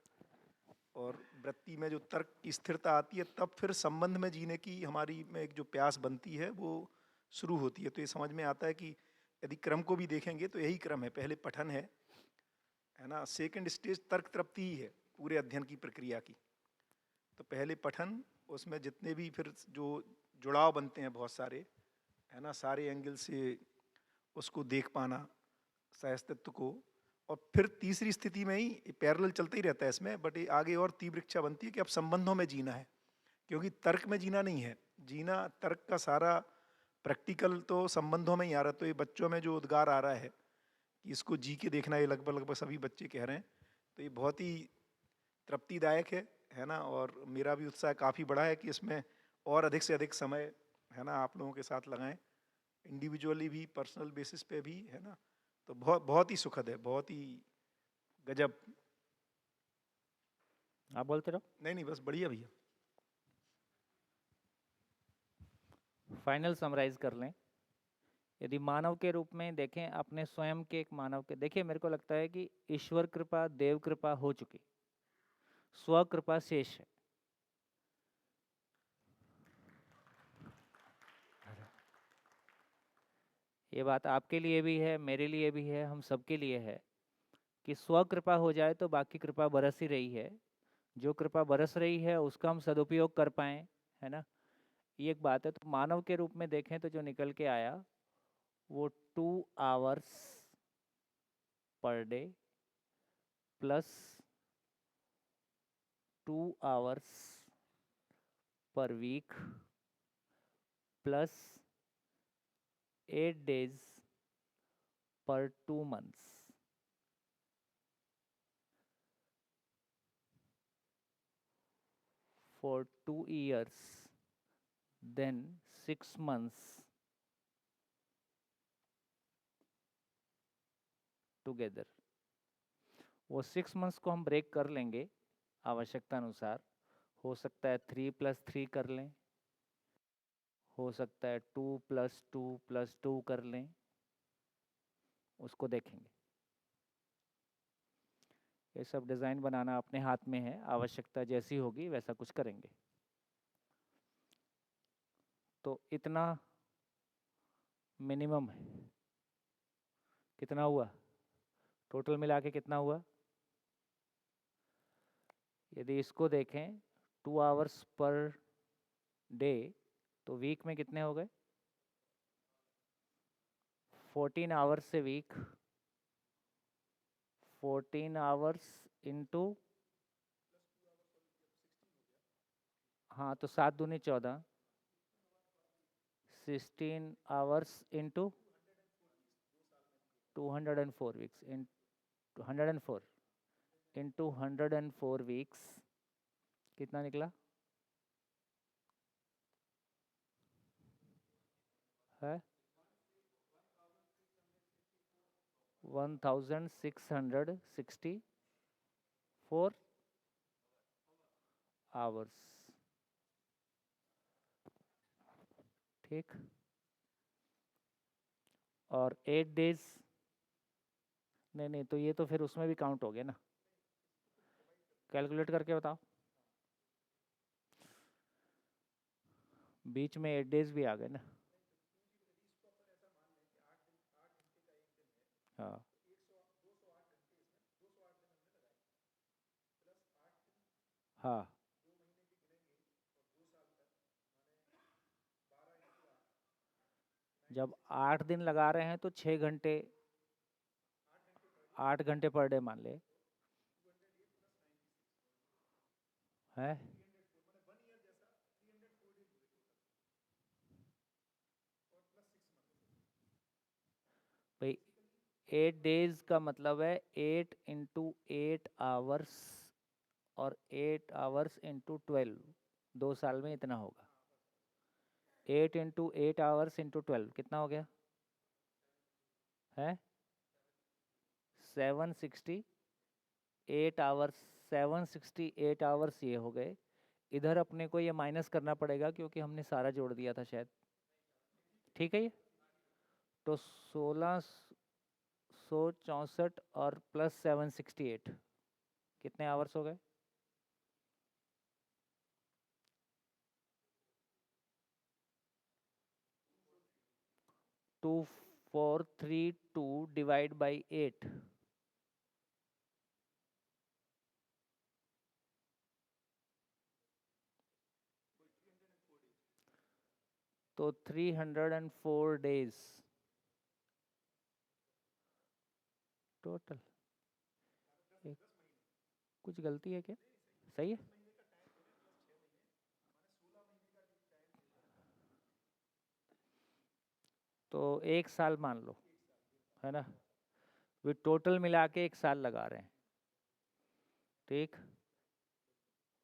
और वृत्ति में जो तर्क की स्थिरता आती है, तब फिर संबंध में जीने की हमारी में एक जो प्यास बनती है वो शुरू होती है। तो ये समझ में आता है कि यदि क्रम को भी देखेंगे तो यही क्रम है। पहले पठन है ना, सेकंड स्टेज तर्क तृप्ति ही है पूरे अध्ययन की प्रक्रिया की। तो पहले पठन, उसमें जितने भी फिर जो जुड़ाव बनते हैं बहुत सारे, है ना, सारे एंगल से उसको देख पाना सहअस्तित्व को, और फिर तीसरी स्थिति में ही पैरेलल चलता ही रहता है इसमें, बट ये आगे और तीव्र इच्छा बनती है कि अब संबंधों में जीना है, क्योंकि तर्क में जीना नहीं है। जीना तर्क का सारा प्रैक्टिकल तो संबंधों में ही आ रहा है। तो ये बच्चों में जो उद्गार आ रहा है कि इसको जी के देखना, ये लगभग सभी बच्चे कह रहे हैं, तो ये बहुत ही तृप्तिदायक है ना। और मेरा भी उत्साह काफ़ी बड़ा है कि इसमें और अधिक से अधिक समय, है ना, आप लोगों के साथ लगाएं, इंडिविजुअली भी, पर्सनल बेसिस पे भी, है ना। तो बहुत बहुत ही सुखद है, बहुत ही गजब। आप बोलते रहो। नहीं, बस बढ़िया भैया। फाइनल समराइज कर लें। यदि मानव के रूप में देखें, अपने स्वयं के एक मानव के, देखिए मेरे को लगता है कि ईश्वर कृपा, देव कृपा हो चुकी, स्व कृपा शेष है। ये बात आपके लिए भी है, मेरे लिए भी है, हम सबके लिए है कि स्व कृपा हो जाए तो बाकी कृपा बरस ही रही है। जो कृपा बरस रही है उसका हम सदुपयोग कर पाएँ, है ना, ये एक बात है। तो मानव के रूप में देखें तो जो निकल के आया वो 2 hours per day plus 2 hours per week plus 8 days per 2 months. For 2 years, then 6 months together. वो 6 months को हम ब्रेक कर लेंगे आवश्यकता अनुसार। हो सकता है 3 + 3 कर लें, हो सकता है 2 + 2 + 2 कर लें, उसको देखेंगे। ये सब डिज़ाइन बनाना अपने हाथ में है, आवश्यकता जैसी होगी वैसा कुछ करेंगे। तो इतना मिनिमम है। कितना हुआ टोटल मिला के, कितना हुआ? यदि इसको देखें 2 आवर्स पर डे, तो वीक में कितने हो गए? 14 आवर्स से वीक, 14 आवर्स इंटू, हाँ तो 7 दूनी 14, 16 आवर्स इंटू 204 वीक्स, इन 104 इंटू 104 वीक्स कितना निकला है? 1664 आवर्स। ठीक, और 8 डेज, नहीं तो ये तो फिर उसमें भी काउंट हो गया ना, कैलकुलेट करके बताओ। बीच में 8 डेज भी आ गए ना। हाँ, हाँ, जब 8 दिन लगा रहे हैं तो 6 घंटे, 8 घंटे पर डे मान ले है। भाई 8 डेज का मतलब है 8 इंटू 8 आवर्स, और 8 आवर्स इंटू 12, 2 साल में इतना होगा। 8 इंटू 8 आवर्स इंटू 12 कितना हो गया है? 768 आवर्स, 768 आवर्स ये हो गए। इधर अपने को ये माइनस करना पड़ेगा क्योंकि हमने सारा जोड़ दिया था शायद। ठीक है, ये तो 1664 और प्लस 768 कितने आवर्स हो गए? 2432 डिवाइड बाई 8, तो 304 डेज टोटल। कुछ गलती है क्या? सही है। तो 1 साल मान लो, है ना, वे टोटल मिला के 1 साल लगा रहे हैं। ठीक,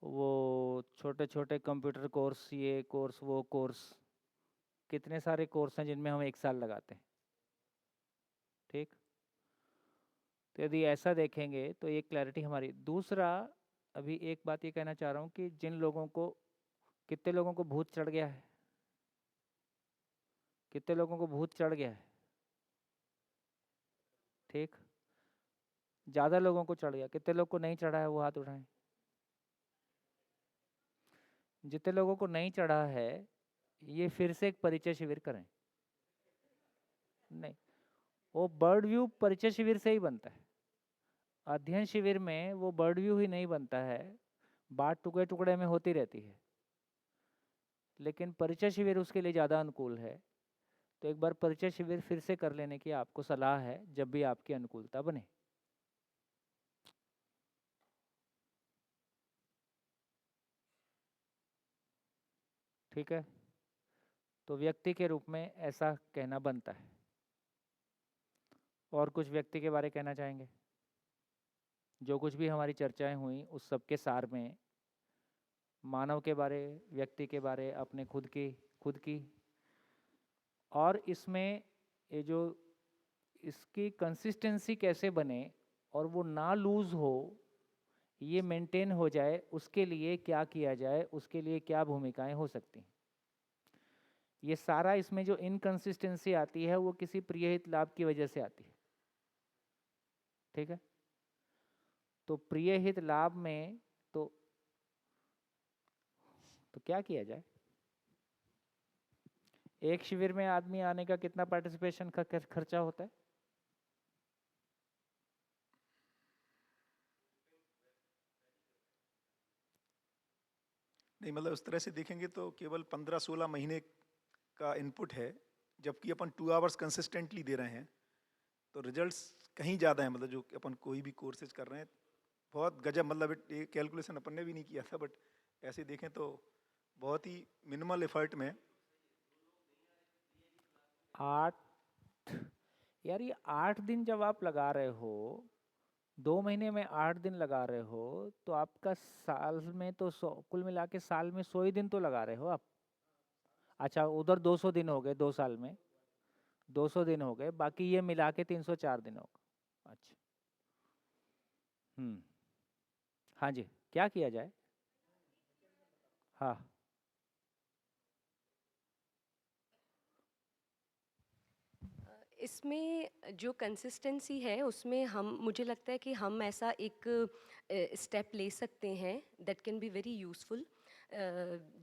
वो छोटे छोटे कंप्यूटर कोर्स, ये कोर्स वो कोर्स, कितने सारे कोर्स हैं जिनमें हम 1 साल लगाते हैं। ठीक, तो यदि ऐसा देखेंगे तो ये क्लैरिटी हमारी। दूसरा, अभी एक बात ये कहना चाह रहा हूँ कि जिन लोगों को, कितने लोगों को भूत चढ़ गया है? कितने लोगों को भूत चढ़ गया है? ठीक, ज़्यादा लोगों को चढ़ गया। कितने लोग को नहीं चढ़ा है वो हाथ उठाएं। जितने लोगों को नहीं चढ़ा है ये फिर से एक परिचय शिविर करें। नहीं, वो बर्ड व्यू परिचय शिविर से ही बनता है। अध्ययन शिविर में वो बर्ड व्यू ही नहीं बनता है, बात टुकड़े टुकड़े में होती रहती है, लेकिन परिचय शिविर उसके लिए ज़्यादा अनुकूल है। तो एक बार परिचय शिविर फिर से कर लेने की आपको सलाह है जब भी आपकी अनुकूलता बने। ठीक है, तो व्यक्ति के रूप में ऐसा कहना बनता है। और कुछ व्यक्ति के बारे कहना चाहेंगे? जो कुछ भी हमारी चर्चाएं हुई उस सब के सार में मानव के बारे, व्यक्ति के बारे, अपने खुद की, और इसमें ये जो इसकी कंसिस्टेंसी कैसे बने और वो ना लूज़ हो, ये मेंटेन हो जाए, उसके लिए क्या किया जाए, उसके लिए क्या भूमिकाएं हो सकती हैं। ये सारा इसमें जो इनकंसिस्टेंसी आती है वो किसी प्रियहित लाभ की वजह से आती है। ठीक है, तो प्रियहित लाभ में तो क्या किया जाए? एक शिविर में आदमी आने का कितना पार्टिसिपेशन का खर्चा होता है? नहीं मतलब उस तरह से देखेंगे तो केवल 15-16 महीने का इनपुट है, जबकि अपन 2 आवर्स कंसिस्टेंटली दे रहे हैं, तो रिजल्ट्स कहीं ज़्यादा हैं। मतलब जो अपन कोई भी कोर्सेज कर रहे हैं बहुत गजब, मतलब ये कैलकुलेशन अपन ने भी नहीं किया था, बट ऐसे देखें तो बहुत ही मिनिमल एफर्ट में 8 यार ये 8 दिन जब आप लगा रहे हो, 2 महीने में 8 दिन लगा रहे हो, तो आपका साल में तो कुल मिला के साल में 100 ही दिन तो लगा रहे हो आप। अच्छा उधर 200 दिन हो गए 2 साल में, 200 दिन हो गए, बाकी ये मिला के 304 दिन होगा। अच्छा हाँ जी, क्या किया जाए? हाँ इसमें जो कंसिस्टेंसी है उसमें हम, मुझे लगता है कि हम ऐसा एक स्टेप ले सकते हैं that can be very useful.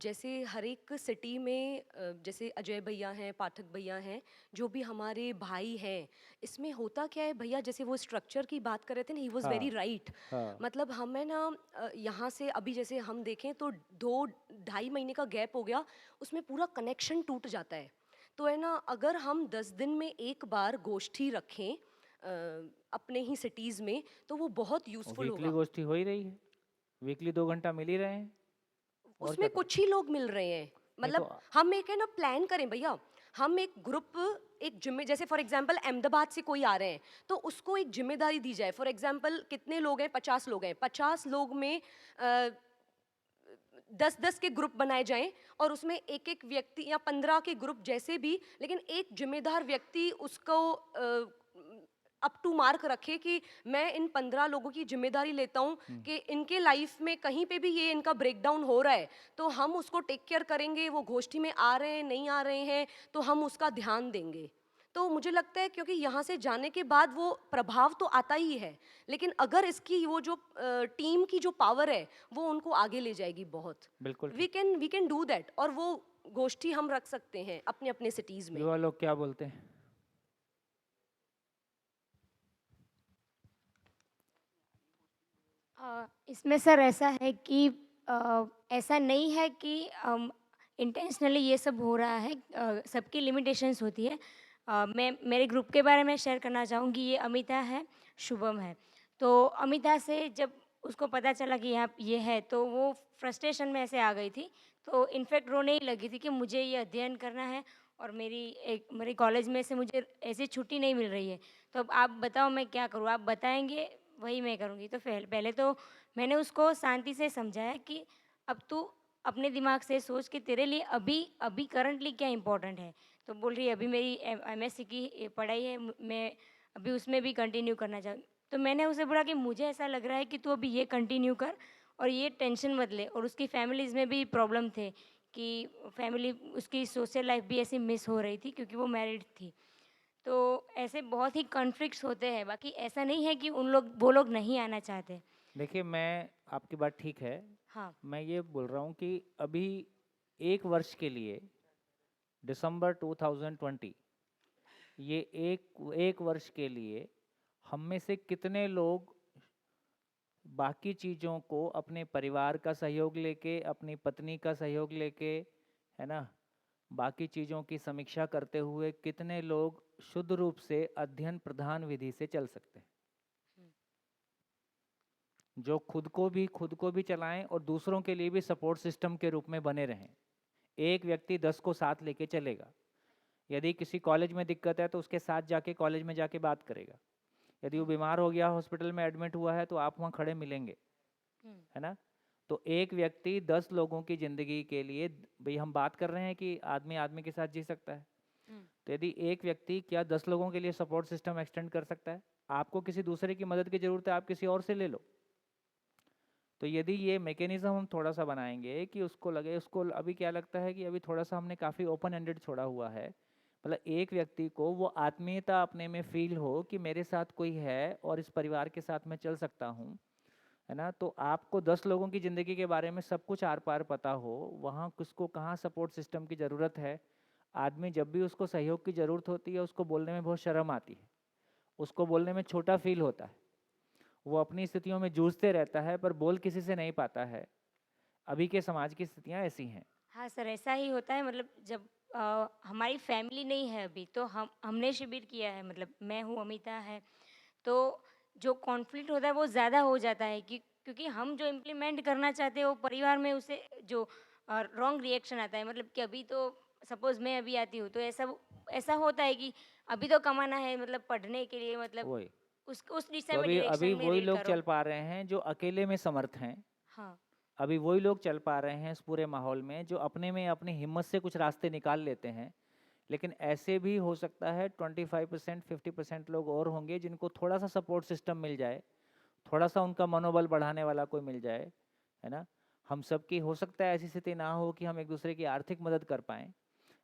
जैसे हर एक सिटी में जैसे अजय भैया हैं, पाठक भैया हैं, जो भी हमारे भाई हैं, इसमें होता क्या है भैया, जैसे वो स्ट्रक्चर की बात कर रहे थे ना, ही वॉज वेरी राइट। मतलब हमें ना यहाँ से अभी जैसे हम देखें तो 2-2.5 महीने का गैप हो गया, उसमें पूरा कनेक्शन टूट जाता है। तो है ना, अगर हम 10 दिन में एक बार गोष्ठी रखें अपने ही सिटीज़ में, तो वो बहुत यूज़फुल वीकली होगा। गोष्ठी हो ही रही है, वीकली 2 घंटा मिल ही रहे हैं। और उसमें क्या कुछ ही लोग मिल रहे हैं, मतलब हम एक है ना प्लान करें भैया, हम एक ग्रुप, एक जिम्मे, जैसे फॉर एग्जांपल अहमदाबाद से कोई आ रहे हैं तो उसको एक जिम्मेदारी दी जाए। फॉर एग्जांपल कितने लोग हैं, 50 लोग हैं, 50 लोग में 10-10 के ग्रुप बनाए जाएं और उसमें एक एक व्यक्ति या 15 के ग्रुप जैसे भी, लेकिन एक जिम्मेदार व्यक्ति उसको अप टू मार्क रखे कि मैं इन 15 लोगों की जिम्मेदारी लेता हूँ कि इनके लाइफ में कहीं पे भी ये इनका ब्रेकडाउन हो रहा है तो हम उसको टेक केयर करेंगे। वो गोष्ठी में आ रहे हैं नहीं आ रहे हैं तो हम उसका ध्यान देंगे। तो मुझे लगता है क्योंकि यहाँ से जाने के बाद वो प्रभाव तो आता ही है, लेकिन अगर इसकी वो जो टीम की जो पावर है वो उनको आगे ले जाएगी बहुत। बिल्कुल वी कैन डू दैट, और वो गोष्ठी हम रख सकते हैं अपने अपने सिटीज़ में। युवा लोग क्या बोलते हैं? इसमें सर ऐसा है कि ऐसा नहीं है कि इंटेंशनली ये सब हो रहा है, सबकी लिमिटेशंस होती है। मैं मेरे ग्रुप के बारे में शेयर करना चाहूँगी। ये अमिता है, शुभम है। तो अमिता से जब उसको पता चला कि यहाँ ये है तो वो फ्रस्ट्रेशन में ऐसे आ गई थी, तो इनफैक्ट रोने ही लगी थी कि मुझे ये अध्ययन करना है और मेरे कॉलेज में से मुझे ऐसी छुट्टी नहीं मिल रही है, तो अब आप बताओ मैं क्या करूँ, आप बताएंगे वही मैं करूँगी। तो पहले तो मैंने उसको शांति से समझाया कि अब तू अपने दिमाग से सोच कि तेरे लिए अभी करंटली क्या इम्पोर्टेंट है। तो बोल रही है अभी मेरी MSc की पढ़ाई है, मैं अभी उसमें भी कंटिन्यू करना चाहूँ। तो मैंने उसे बोला कि मुझे ऐसा लग रहा है कि तू अभी ये कंटिन्यू कर और ये टेंशन मत ले। और उसकी फैमिलीज़ में भी प्रॉब्लम थे कि फैमिली, उसकी सोशल लाइफ भी ऐसी मिस हो रही थी क्योंकि वो मैरिड थी। तो ऐसे बहुत ही कॉन्फ्लिक्ट्स होते हैं, बाकी ऐसा नहीं है कि वो लोग नहीं आना चाहते। देखिए मैं आपकी बात ठीक है। हाँ। मैं ये बोल रहा हूँ कि अभी 1 वर्ष के लिए दिसंबर 2020, ये एक वर्ष के लिए हम में से कितने लोग बाकी चीज़ों को अपने परिवार का सहयोग लेके, अपनी पत्नी का सहयोग लेके, है ना, बाकी चीज़ों की समीक्षा करते हुए कितने लोग शुद्ध रूप से अध्ययन प्रधान विधि से चल सकते हैं, जो खुद को भी चलाएं और दूसरों के लिए भी सपोर्ट सिस्टम के रूप में बने रहें। एक व्यक्ति 10 को साथ लेके चलेगा। यदि किसी कॉलेज में दिक्कत है तो उसके साथ जाके कॉलेज में जाके बात करेगा। यदि वो बीमार हो गया, हॉस्पिटल में एडमिट हुआ है, तो आप वहाँ खड़े मिलेंगे, है ना। तो एक व्यक्ति 10 लोगों की ज़िंदगी के लिए, भाई हम बात कर रहे हैं कि आदमी आदमी के साथ जी सकता है, तो यदि एक व्यक्ति क्या 10 लोगों के लिए सपोर्ट सिस्टम एक्सटेंड कर सकता है? आपको किसी दूसरे की मदद की ज़रूरत है, आप किसी और से ले लो। तो यदि ये मैकेनिज्म हम थोड़ा सा बनाएंगे कि उसको लगे, उसको अभी क्या लगता है कि अभी थोड़ा सा हमने काफ़ी ओपन एंडेड छोड़ा हुआ है, मतलब एक व्यक्ति को वो आत्मीयता अपने में फील हो कि मेरे साथ कोई है और इस परिवार के साथ मैं चल सकता हूँ, है ना। तो आपको 10 लोगों की ज़िंदगी के बारे में सब कुछ आर पार पता हो, वहाँ किसको कहाँ सपोर्ट सिस्टम की ज़रूरत है। आदमी जब भी उसको सहयोग की ज़रूरत होती है, उसको बोलने में बहुत शर्म आती है, उसको बोलने में छोटा फील होता है, वो अपनी स्थितियों में जूझते रहता है पर बोल किसी से नहीं पाता है। अभी के समाज की स्थितियाँ ऐसी हैं। हाँ सर, ऐसा ही होता है। मतलब जब हमारी फैमिली नहीं है अभी, तो हमने शिविर किया है, मतलब मैं हूँ, अमिता है, तो जो कॉन्फ्लिक्ट होता है वो ज़्यादा हो जाता है क्योंकि हम जो इम्प्लीमेंट करना चाहते हैं वो परिवार में उसे जो रॉन्ग रिएक्शन आता है। मतलब कि अभी तो सपोज़ मैं अभी आती हूँ तो ऐसा होता है कि अभी तो कमाना है, मतलब पढ़ने के लिए, मतलब वही। उस दिशा तो में अभी डायरेक्शन अभी में वही रीड लोग करो। चल पा रहे हैं जो अकेले में समर्थ हैं। हाँ। अभी वही लोग चल पा रहे हैं इस पूरे माहौल में जो अपने में अपनी हिम्मत से कुछ रास्ते निकाल लेते हैं। लेकिन ऐसे भी हो सकता है 25% 50% लोग और होंगे जिनको थोड़ा सा सपोर्ट सिस्टम मिल जाए, थोड़ा सा उनका मनोबल बढ़ाने वाला कोई मिल जाए, है ना। हम सब की हो सकता है ऐसी स्थिति ना हो कि हम एक दूसरे की आर्थिक मदद कर पाएँ,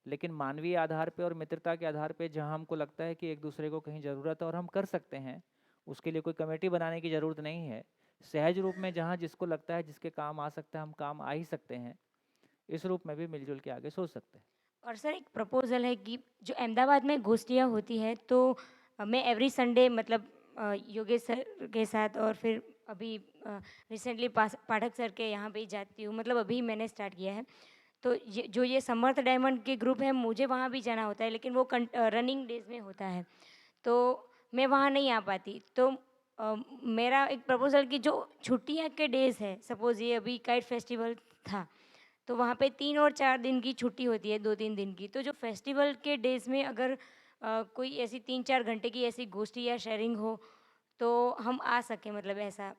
लेकिन मानवीय आधार पे और मित्रता के आधार पे जहाँ हमको लगता है कि एक दूसरे को कहीं ज़रूरत है और हम कर सकते हैं, उसके लिए कोई कमेटी बनाने की ज़रूरत नहीं है। सहज रूप में जहाँ जिसको लगता है जिसके काम आ सकता है, हम काम आ ही सकते हैं। इस रूप में भी मिलजुल के आगे सोच सकते हैं। और सर एक प्रपोज़ल है कि जो अहमदाबाद में गोष्ठियाँ होती है, तो मैं एवरी संडे मतलब योगेश सर के साथ, और फिर अभी रिसेंटली पाठक सर के यहाँ पे ही जाती हूँ। मतलब अभी मैंने स्टार्ट किया है। तो ये समर्थ डायमंड के ग्रुप है, मुझे वहाँ भी जाना होता है, लेकिन वो रनिंग डेज में होता है, तो मैं वहाँ नहीं आ पाती। तो मेरा एक प्रपोज़ल कि जो छुट्टियाँ के डेज़ है, सपोज़ ये अभी काइट फेस्टिवल था, तो वहाँ पे 3 और 4 दिन की छुट्टी होती है, 2-3 दिन की। तो जो फेस्टिवल के डेज़ में अगर कोई ऐसी 3-4 घंटे की ऐसी गोष्ठी या शेयरिंग हो, तो हम आ सकें, मतलब ऐसा।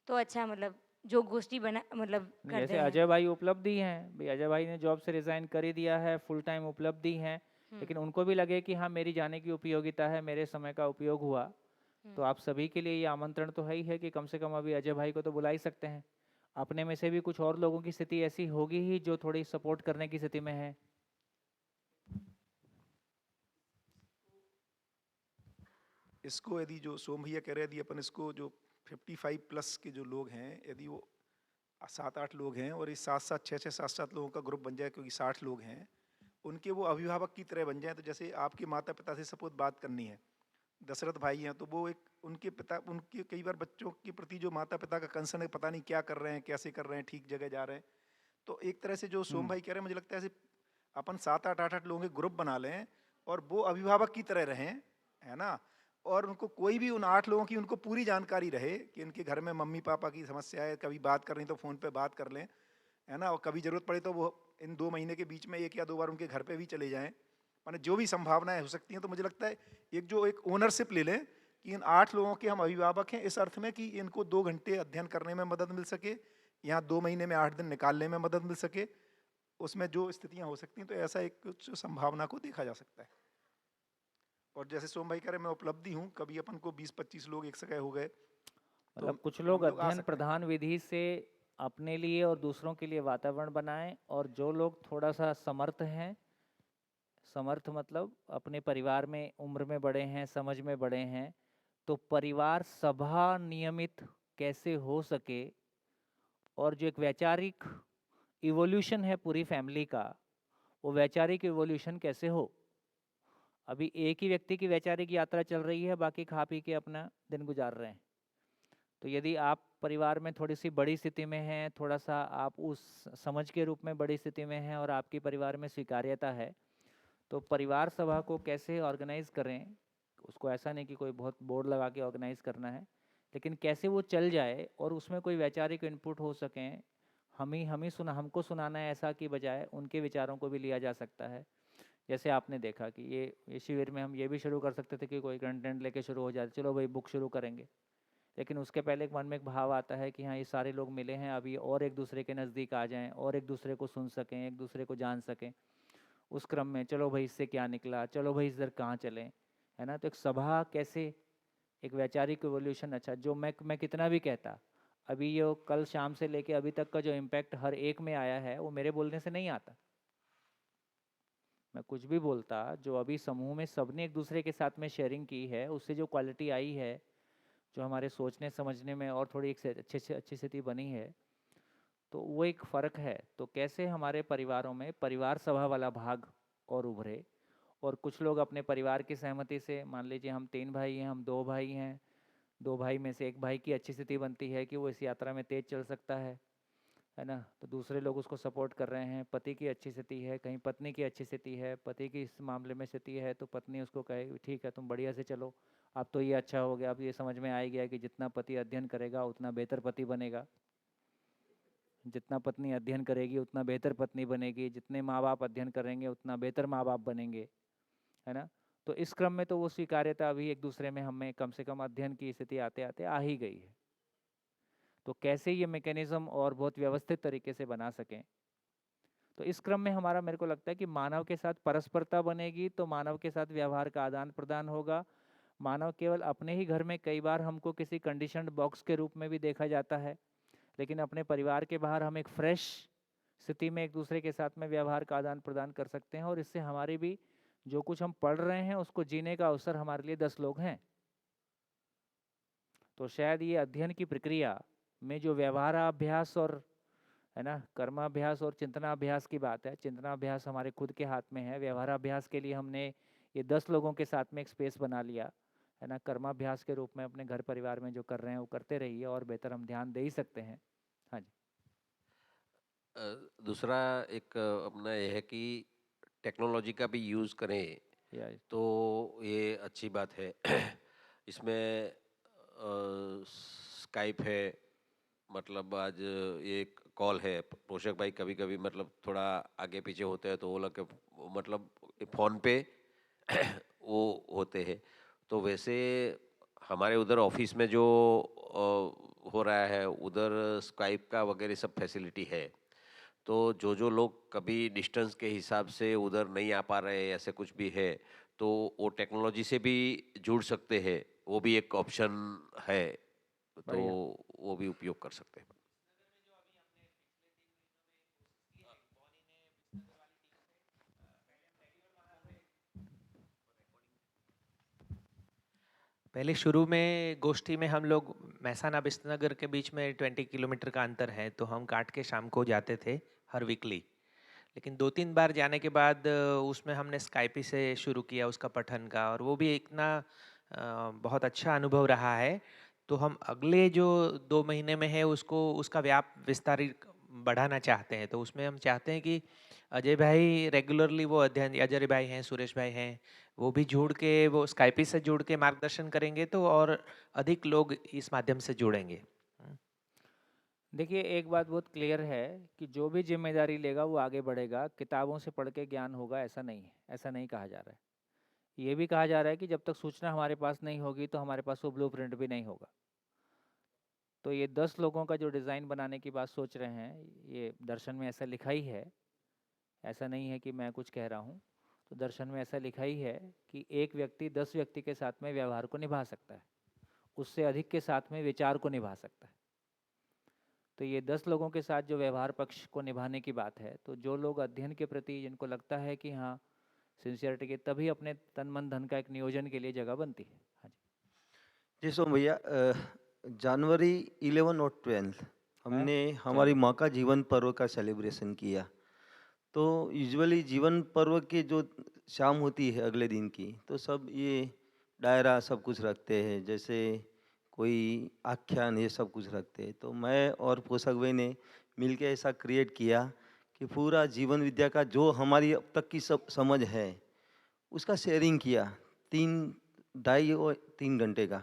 तो अच्छा, मतलब जो गोष्ठी बना मतलब करते जैसे हैं। अजय भाई उपलब्धि हैं, भाई अजय भाई ने जॉब से रिज़ाइन कर ही दिया है, फुल टाइम उपलब्धि हैं, लेकिन उनको भी लगे कि हाँ मेरी जाने की उपयोगिता है, मेरे समय का उपयोग हुआ। तो आप सभी के लिए ये आमंत्रण तो है ही है कि कम से कम अभी अजय भाई को तो बुला ही सकते हैं। अपने में से भी कुछ और लोगों की स्थिति ऐसी होगी ही जो थोड़ी सपोर्ट करने की स्थिति में है। इसको यदि जो सोम भैया कह रहे हैं, यदि अपन इसको जो 55 प्लस के जो लोग हैं, यदि वो 7-8 लोग हैं और ये 7-7 6-6 7-7 लोगों का ग्रुप बन जाए, क्योंकि 60 लोग हैं, उनके वो अभिभावक की तरह बन जाए। तो जैसे आपके माता पिता से सपोज बात करनी है, दशरथ भाई हैं, तो वो एक उनके कई बार बच्चों के प्रति जो माता पिता का कंसर्न है, पता नहीं क्या कर रहे हैं, कैसे कर रहे हैं, ठीक जगह जा रहे हैं। तो एक तरह से जो सोम भाई कह रहे हैं, मुझे लगता है ऐसे अपन 7-8 8-8 लोगों के ग्रुप बना लें और वो अभिभावक की तरह रहें, है ना। और उनको कोई भी उन 8 लोगों की उनको पूरी जानकारी रहे कि इनके घर में मम्मी पापा की समस्या है, कभी बात करनी तो फ़ोन पे बात कर लें, है ना। और कभी ज़रूरत पड़े तो वो इन 2 महीने के बीच में 1 या 2 बार उनके घर पे भी चले जाएं। माने जो भी संभावनाएं हो सकती हैं, तो मुझे लगता है एक ओनरशिप ले लें कि इन 8 लोगों के हम अभिभावक हैं, इस अर्थ में कि इनको 2 घंटे अध्ययन करने में मदद मिल सके, यहाँ 2 महीने में 8 दिन निकालने में मदद मिल सके, उसमें जो स्थितियाँ हो सकती हैं, तो ऐसा एक कुछ संभावना को देखा जा सकता है। और जैसे सोम भाई कह रहे, मैं उपलब्धि हूँ, कभी अपन को 20-25 लोग एक जगह हो गए, मतलब कुछ हम लोग आ अध्ययन सकते हैं। प्रधान विधि से अपने लिए और दूसरों के लिए वातावरण बनाएं, और जो लोग थोड़ा सा समर्थ हैं, समर्थ मतलब अपने परिवार में उम्र में बड़े हैं, समझ में बड़े हैं, तो परिवार सभा नियमित कैसे हो सके, और जो एक वैचारिक इवोल्यूशन है पूरी फैमिली का, वो वैचारिक इवोल्यूशन कैसे हो। अभी एक ही व्यक्ति की वैचारिक यात्रा चल रही है, बाकी खा पी के अपना दिन गुजार रहे हैं। तो यदि आप परिवार में थोड़ी सी बड़ी स्थिति में हैं, थोड़ा सा आप उस समझ के रूप में बड़ी स्थिति में हैं और आपकी परिवार में स्वीकार्यता है, तो परिवार सभा को कैसे ऑर्गेनाइज करें, उसको ऐसा नहीं कि कोई बहुत बोर्ड लगा के ऑर्गेनाइज करना है, लेकिन कैसे वो चल जाए और उसमें कोई वैचारिक इनपुट हो सकें। हमको सुनाना है ऐसा की बजाय उनके विचारों को भी लिया जा सकता है। जैसे आपने देखा कि ये शिविर में हम ये भी शुरू कर सकते थे कि कोई कंटेंट लेके शुरू हो जाए, चलो भाई बुक शुरू करेंगे, लेकिन उसके पहले एक मन में एक भाव आता है कि हाँ ये सारे लोग मिले हैं, अभी और एक दूसरे के नज़दीक आ जाएं और एक दूसरे को सुन सकें, एक दूसरे को जान सकें। उस क्रम में चलो भाई इससे क्या निकला, चलो भाई इधर कहाँ चलें, है ना। तो एक सभा कैसे, एक वैचारिक इवोल्यूशन, अच्छा जो मैं कितना भी कहता, अभी ये कल शाम से लेके अभी तक का जो इम्पैक्ट हर एक में आया है वो मेरे बोलने से नहीं आता। मैं कुछ भी बोलता, जो अभी समूह में सबने एक दूसरे के साथ में शेयरिंग की है, उससे जो क्वालिटी आई है, जो हमारे सोचने समझने में और थोड़ी एक अच्छी स्थिति बनी है, तो वो एक फ़र्क है। तो कैसे हमारे परिवारों में परिवार सभा वाला भाग और उभरे, और कुछ लोग अपने परिवार की सहमति से, मान लीजिए हम 3 भाई हैं, हम 2 भाई हैं, 2 भाई में से एक भाई की अच्छी स्थिति बनती है कि वो इस यात्रा में तेज चल सकता है है ना, तो दूसरे लोग उसको सपोर्ट कर रहे हैं, पति की अच्छी स्थिति है, कहीं पत्नी की अच्छी स्थिति है, पति की इस मामले में स्थिति है तो पत्नी उसको कहे ठीक है तुम बढ़िया से चलो, अब तो ये अच्छा हो गया, अब ये समझ में आ ही गया कि जितना पति अध्ययन करेगा उतना बेहतर पति बनेगा, जितना पत्नी अध्ययन करेगी उतना बेहतर पत्नी बनेगी, जितने माँ बाप अध्ययन करेंगे उतना बेहतर माँ बाप बनेंगे, है ना। तो इस क्रम में तो वो स्वीकार्यता अभी एक दूसरे में हमें कम से कम अध्ययन की स्थिति आते आते आ ही गई है। तो कैसे ये मैकेनिज्म और बहुत व्यवस्थित तरीके से बना सकें, तो इस क्रम में हमारा मेरे को लगता है कि मानव के साथ परस्परता बनेगी तो मानव के साथ व्यवहार का आदान प्रदान होगा। मानव केवल अपने ही घर में कई बार हमको किसी कंडीशनड बॉक्स के रूप में भी देखा जाता है, लेकिन अपने परिवार के बाहर हम एक फ्रेश स्थिति में एक दूसरे के साथ में व्यवहार का आदान प्रदान कर सकते हैं और इससे हमारी भी जो कुछ हम पढ़ रहे हैं उसको जीने का अवसर हमारे लिए 10 लोग हैं। तो शायद ये अध्ययन की प्रक्रिया में जो व्यवहाराभ्यास और है ना कर्माभ्यास और चिंतनाभ्यास की बात है, चिंतनाभ्यास हमारे खुद के हाथ में है, व्यवहाराभ्यास के लिए हमने ये 10 लोगों के साथ में एक स्पेस बना लिया है ना, कर्माभ्यास के रूप में अपने घर परिवार में जो कर रहे हैं वो करते रहिए और बेहतर हम ध्यान दे ही सकते हैं। हाँ जी। दूसरा एक अपना ये है कि टेक्नोलॉजी का भी यूज़ करें तो ये अच्छी बात है। इसमें स्काइप है, मतलब आज ये कॉल है, पोषक भाई कभी कभी मतलब थोड़ा आगे पीछे होते हैं तो वो लग मतलब फ़ोन पे वो होते हैं। तो वैसे हमारे उधर ऑफिस में जो हो रहा है उधर स्काइप का वगैरह सब फैसिलिटी है। तो जो लोग कभी डिस्टेंस के हिसाब से उधर नहीं आ पा रहे ऐसे कुछ भी है तो वो टेक्नोलॉजी से भी जुड़ सकते हैं, वो भी एक ऑप्शन है, तो वो भी उपयोग कर सकते हैं। पहले शुरू में गोष्ठी में हम लोग महसाना बिस्तनगर के बीच में 20 किलोमीटर का अंतर है तो हम काट के शाम को जाते थे हर वीकली, लेकिन 2-3 बार जाने के बाद उसमें हमने स्काइपी से शुरू किया उसका पठन का और वो भी इतना बहुत अच्छा अनुभव रहा है। तो हम अगले जो 2 महीने में है उसको उसका व्याप विस्तारित बढ़ाना चाहते हैं। तो उसमें हम चाहते हैं कि अजय भाई रेगुलरली वो अध्ययन, अजय भाई हैं, सुरेश भाई हैं, वो भी जुड़ के वो स्काइपी से जुड़ के मार्गदर्शन करेंगे तो और अधिक लोग इस माध्यम से जुड़ेंगे। देखिए एक बात बहुत क्लियर है कि जो भी जिम्मेदारी लेगा वो आगे बढ़ेगा, किताबों से पढ़ के ज्ञान होगा ऐसा नहीं है, ऐसा नहीं कहा जा रहा है। ये भी कहा जा रहा है कि जब तक सूचना हमारे पास नहीं होगी तो हमारे पास वो ब्लूप्रिंट भी नहीं होगा। तो ये 10 लोगों का जो डिज़ाइन बनाने की बात सोच रहे हैं, ये दर्शन में ऐसा लिखा ही है, ऐसा नहीं है कि मैं कुछ कह रहा हूँ। तो दर्शन में ऐसा लिखा ही है कि एक व्यक्ति 10 व्यक्ति के साथ में व्यवहार को निभा सकता है, उससे अधिक के साथ में विचार को निभा सकता है। तो ये 10 लोगों के साथ जो व्यवहार पक्ष को निभाने की बात है, तो जो लोग अध्ययन के प्रति जिनको लगता है कि हाँ सिंसियरिटी के, तभी अपने तन मन धन का एक नियोजन के लिए जगह बनती है। हाँ जी। जी सोम भैया, जनवरी 11 और 12 हमने हमारी माँ का जीवन पर्व का सेलिब्रेशन किया। तो यूजुअली जीवन पर्व के जो शाम होती है अगले दिन की, तो सब ये डायरा सब कुछ रखते हैं, जैसे कोई आख्यान ये सब कुछ रखते हैं। तो मैं और पोषक भाई ने मिलके ऐसा क्रिएट किया कि पूरा जीवन विद्या का जो हमारी अब तक की सब समझ है उसका शेयरिंग किया 2.5 और 3 घंटे का।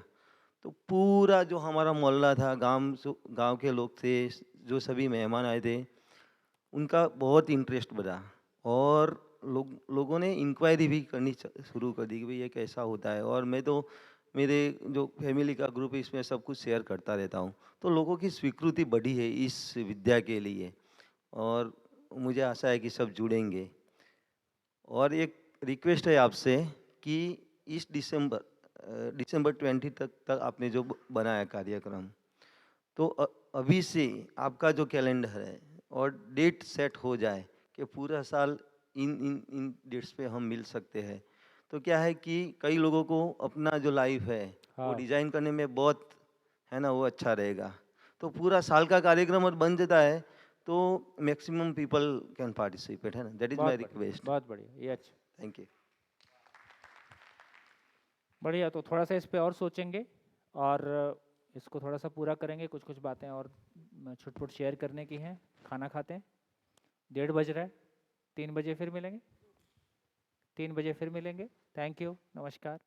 तो पूरा जो हमारा मोहल्ला था, गांव के लोग थे, जो सभी मेहमान आए थे, उनका बहुत इंटरेस्ट बढ़ा और लोगों ने इंक्वायरी भी करनी शुरू कर दी कि भाई ये कैसा होता है। और मैं तो मेरे जो फैमिली का ग्रुप है इसमें सब कुछ शेयर करता रहता हूँ। तो लोगों की स्वीकृति बढ़ी है इस विद्या के लिए और मुझे आशा है कि सब जुड़ेंगे। और एक रिक्वेस्ट है आपसे कि इस दिसंबर 20 तक आपने जो बनाया कार्यक्रम, तो अभी से आपका जो कैलेंडर है और डेट सेट हो जाए कि पूरा साल इन डेट्स पे हम मिल सकते हैं। तो क्या है कि कई लोगों को अपना जो लाइफ है वो डिज़ाइन करने में बहुत है ना, वो अच्छा रहेगा। तो पूरा साल का कार्यक्रम और बन जाता है तो मैक्सिमम पीपल कैन पार्टिसिपेट, है ना। That is my request. बहुत बढ़िया, ये अच्छा, थैंक यू। बढ़िया। तो थोड़ा सा इस पे और सोचेंगे और इसको थोड़ा सा पूरा करेंगे। कुछ बातें और छुटपुट शेयर करने की हैं। खाना खाते हैं। 1:30 बज रहा है, 3 बजे फिर मिलेंगे। 3 बजे फिर मिलेंगे। थैंक यू, नमस्कार।